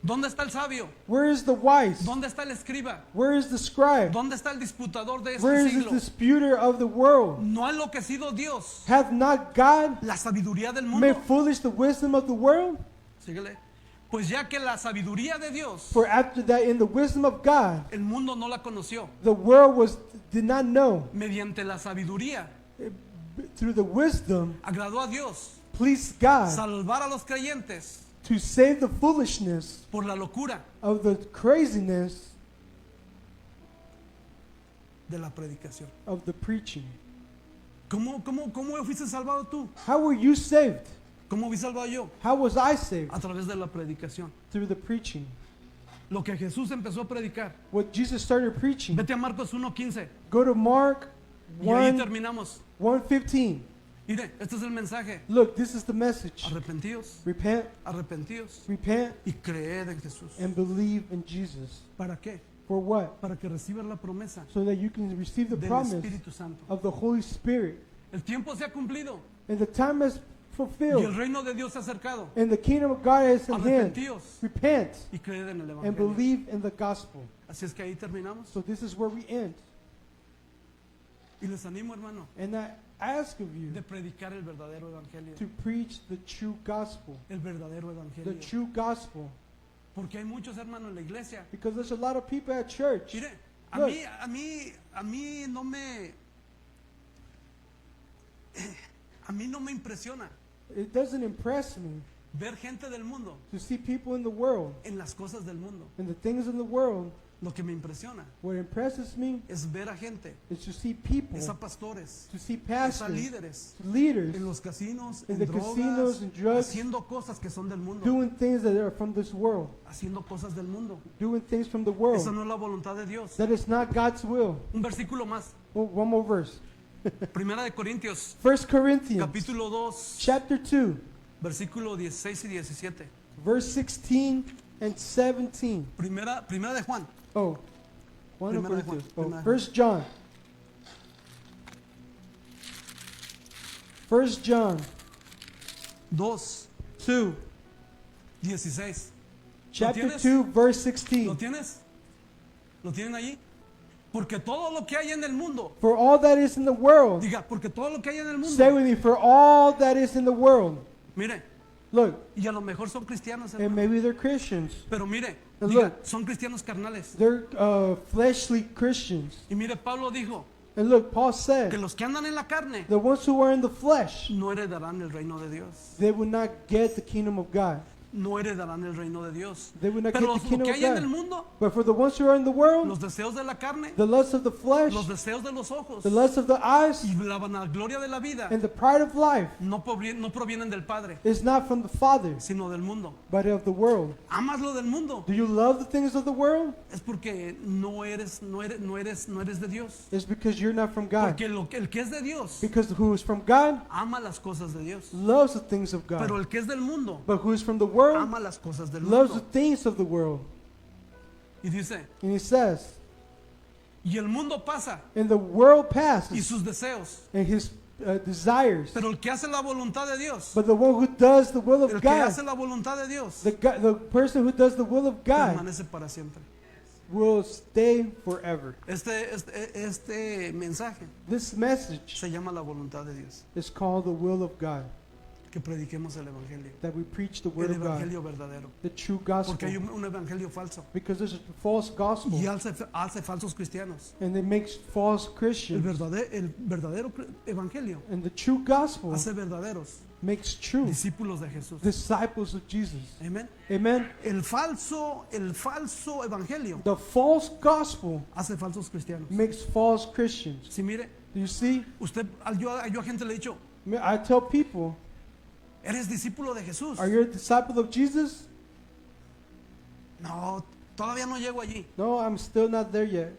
¿Dónde está el sabio? Where is the wise? ¿Dónde está el escriba? Where is the scribe? ¿Dónde está el disputador de Where este is siglo? the disputer of the world? ¿No ha enloquecido Dios Hath not God la sabiduría del made mundo? foolish the wisdom of the world? Síguele. Pues ya que la sabiduría de Dios, For after that, in the wisdom of God, el mundo no la conoció. the world did not know. Mediante la sabiduría, Through the wisdom, agradó a Dios pleased God salvar a los creyentes to save the foolishness por la locura of the craziness de la predicación. of the preaching. ¿Cómo fuiste salvado tú? How were you saved? ¿Cómo fui salvado yo? How was I saved? A través de la predicación. Through the preaching. Lo que Jesús empezó a predicar. What Jesus started preaching. Vete a Marcos 1:15 Go to Mark y ahí 1, terminamos. 1:15. Mire, este es el mensaje. Look, this is the message. Arrepentíos, Repent, arrepentíos repent, y creed en Jesús. and believe in Jesus. ¿Para qué? For what? Para que recibas la promesa So that you can receive the del promise Espíritu Santo. of the Holy Spirit. El tiempo se ha cumplido And the time is y el fulfilled. reino de Dios se ha acercado. And the kingdom of God is at hand. Arrepentíos Repent y creed en el and Evangelio. believe in the gospel. Así es que ahí terminamos. So this is where we end. Y les animo, hermano, And I ask of you de predicar el verdadero Evangelio. to preach the true gospel. El verdadero The Evangelio. true gospel. Porque hay muchos hermanos en la iglesia. Because there's a lot of people at church. Mire, a Look. mí no me... A mí no me impresiona It doesn't impress me ver gente del mundo to see people in the world en las cosas del mundo. and the things in the world. Lo que me impresiona What impresses me es ver a gente, is to see people, es a pastores, to see es a pastors, líderes leaders en los casinos, in en the drogas, casinos and drugs, haciendo cosas que son del mundo, doing things that are from this world, haciendo cosas del mundo. doing things from the Esa world. no es la voluntad de Dios. That is not God's will. Un versículo más, Well, one more verse. Primera de Corintios, 1 Corinthians capítulo 2, chapter 2, versículo 16 y 17. verse 16 and 17. Primera de Juan, Oh, 1 Primera de Juan, Corinthians. Oh, Primera de 1 John. 1 John 2, 2, 16. chapter tienes? 2, verse ¿Lo 16. tienes? ¿Lo tienen allí? Porque todo lo que hay en el mundo, For all that is in the world, diga, porque todo lo que hay en el say mundo, with me, for all that is in the world. mire, Look, y a lo mejor son cristianos, and hermano, maybe they're Christians. pero mire, And diga, look. son cristianos carnales. They're fleshly Christians. Y mire, Pablo dijo And look, Paul que said, los que andan en la carne the ones who are in the flesh, no heredarán el reino de Dios. they will not get the kingdom of God. No heredarán el reino de Dios. They will not Pero get the lo kingdom que of hay en el God. mundo, But for the ones who are in the world, los deseos de la carne, the lust of the flesh, los deseos de los ojos the lust of the eyes, y la vanagloria de la vida and the pride of life no provienen del Padre, is not from the Father, sino del mundo. but of the world. Amas lo del mundo, Do you love the things of the world? es porque no eres de Dios. It's because you're not from God. Porque el que es de Dios Because who is from God ama las cosas de Dios. loves the things of Pero God. el que es del mundo But who is from the world ama las cosas del loves the mundo. things of the world. Y dice, And he says, y el mundo pasa and the world y passes sus deseos, and his desires. pero el que hace la voluntad de Dios, But the one who does the will el of que God, hace la voluntad de Dios, the person who does the will of God permanece para siempre. will stay forever. Este mensaje This message se llama la voluntad de Dios, is called the will of God, que prediquemos el evangelio, that we preach the el word of God, evangelio verdadero, the true porque hay gospel. un evangelio falso Because there's a false gospel y hace falsos cristianos. and it makes false El Christians. verdadero evangelio And the true gospel hace verdaderos makes true discípulos de Jesús. disciples of Jesus. Amén. Amen. El falso evangelio The false gospel hace falsos cristianos. makes false Christians. Si mire, Do you see? yo a gente le he dicho, I tell people, ¿eres discípulo de Jesús? are you a disciple of Jesus? No, todavía no llego allí. No, I'm still not there yet.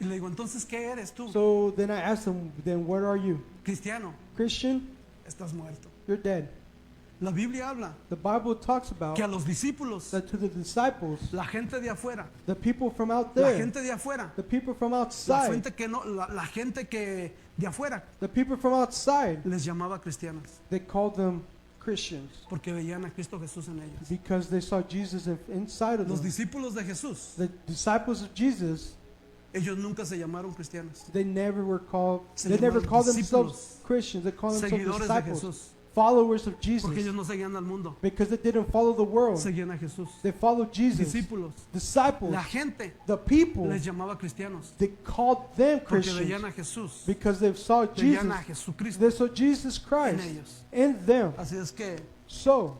Y le digo, entonces, ¿qué eres tú? So then I ask them, then what are you? Cristiano, Christian? estás muerto. You're dead. La Biblia habla The Bible talks about que a los discípulos, that to the disciples, la gente de afuera, the people from out la there, gente de afuera, the people from la outside, gente que no, la gente que de afuera the people from outside, les llamaba cristianos they called them Christians porque veían a Cristo Jesús en ellos. because they saw Jesus inside of Los them. discípulos de Jesús, The disciples of Jesus, ellos nunca se llamaron cristianos, they never were called, Se they never llamaron called themselves discípulos, Christians, they called themselves seguidores de disciples, Jesús, followers of porque ellos Jesus, no seguían al mundo, because they didn't follow the world, seguían a Jesús. they followed Jesus. Discípulos, Disciples, la gente the people, les llamaba cristianos they called them porque veían Christians a Jesús, because they saw veían Jesus, a Jesucristo they saw Jesus en Christ ellos. in them. Así es que So,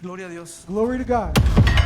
Gloria a Dios. Glory to God.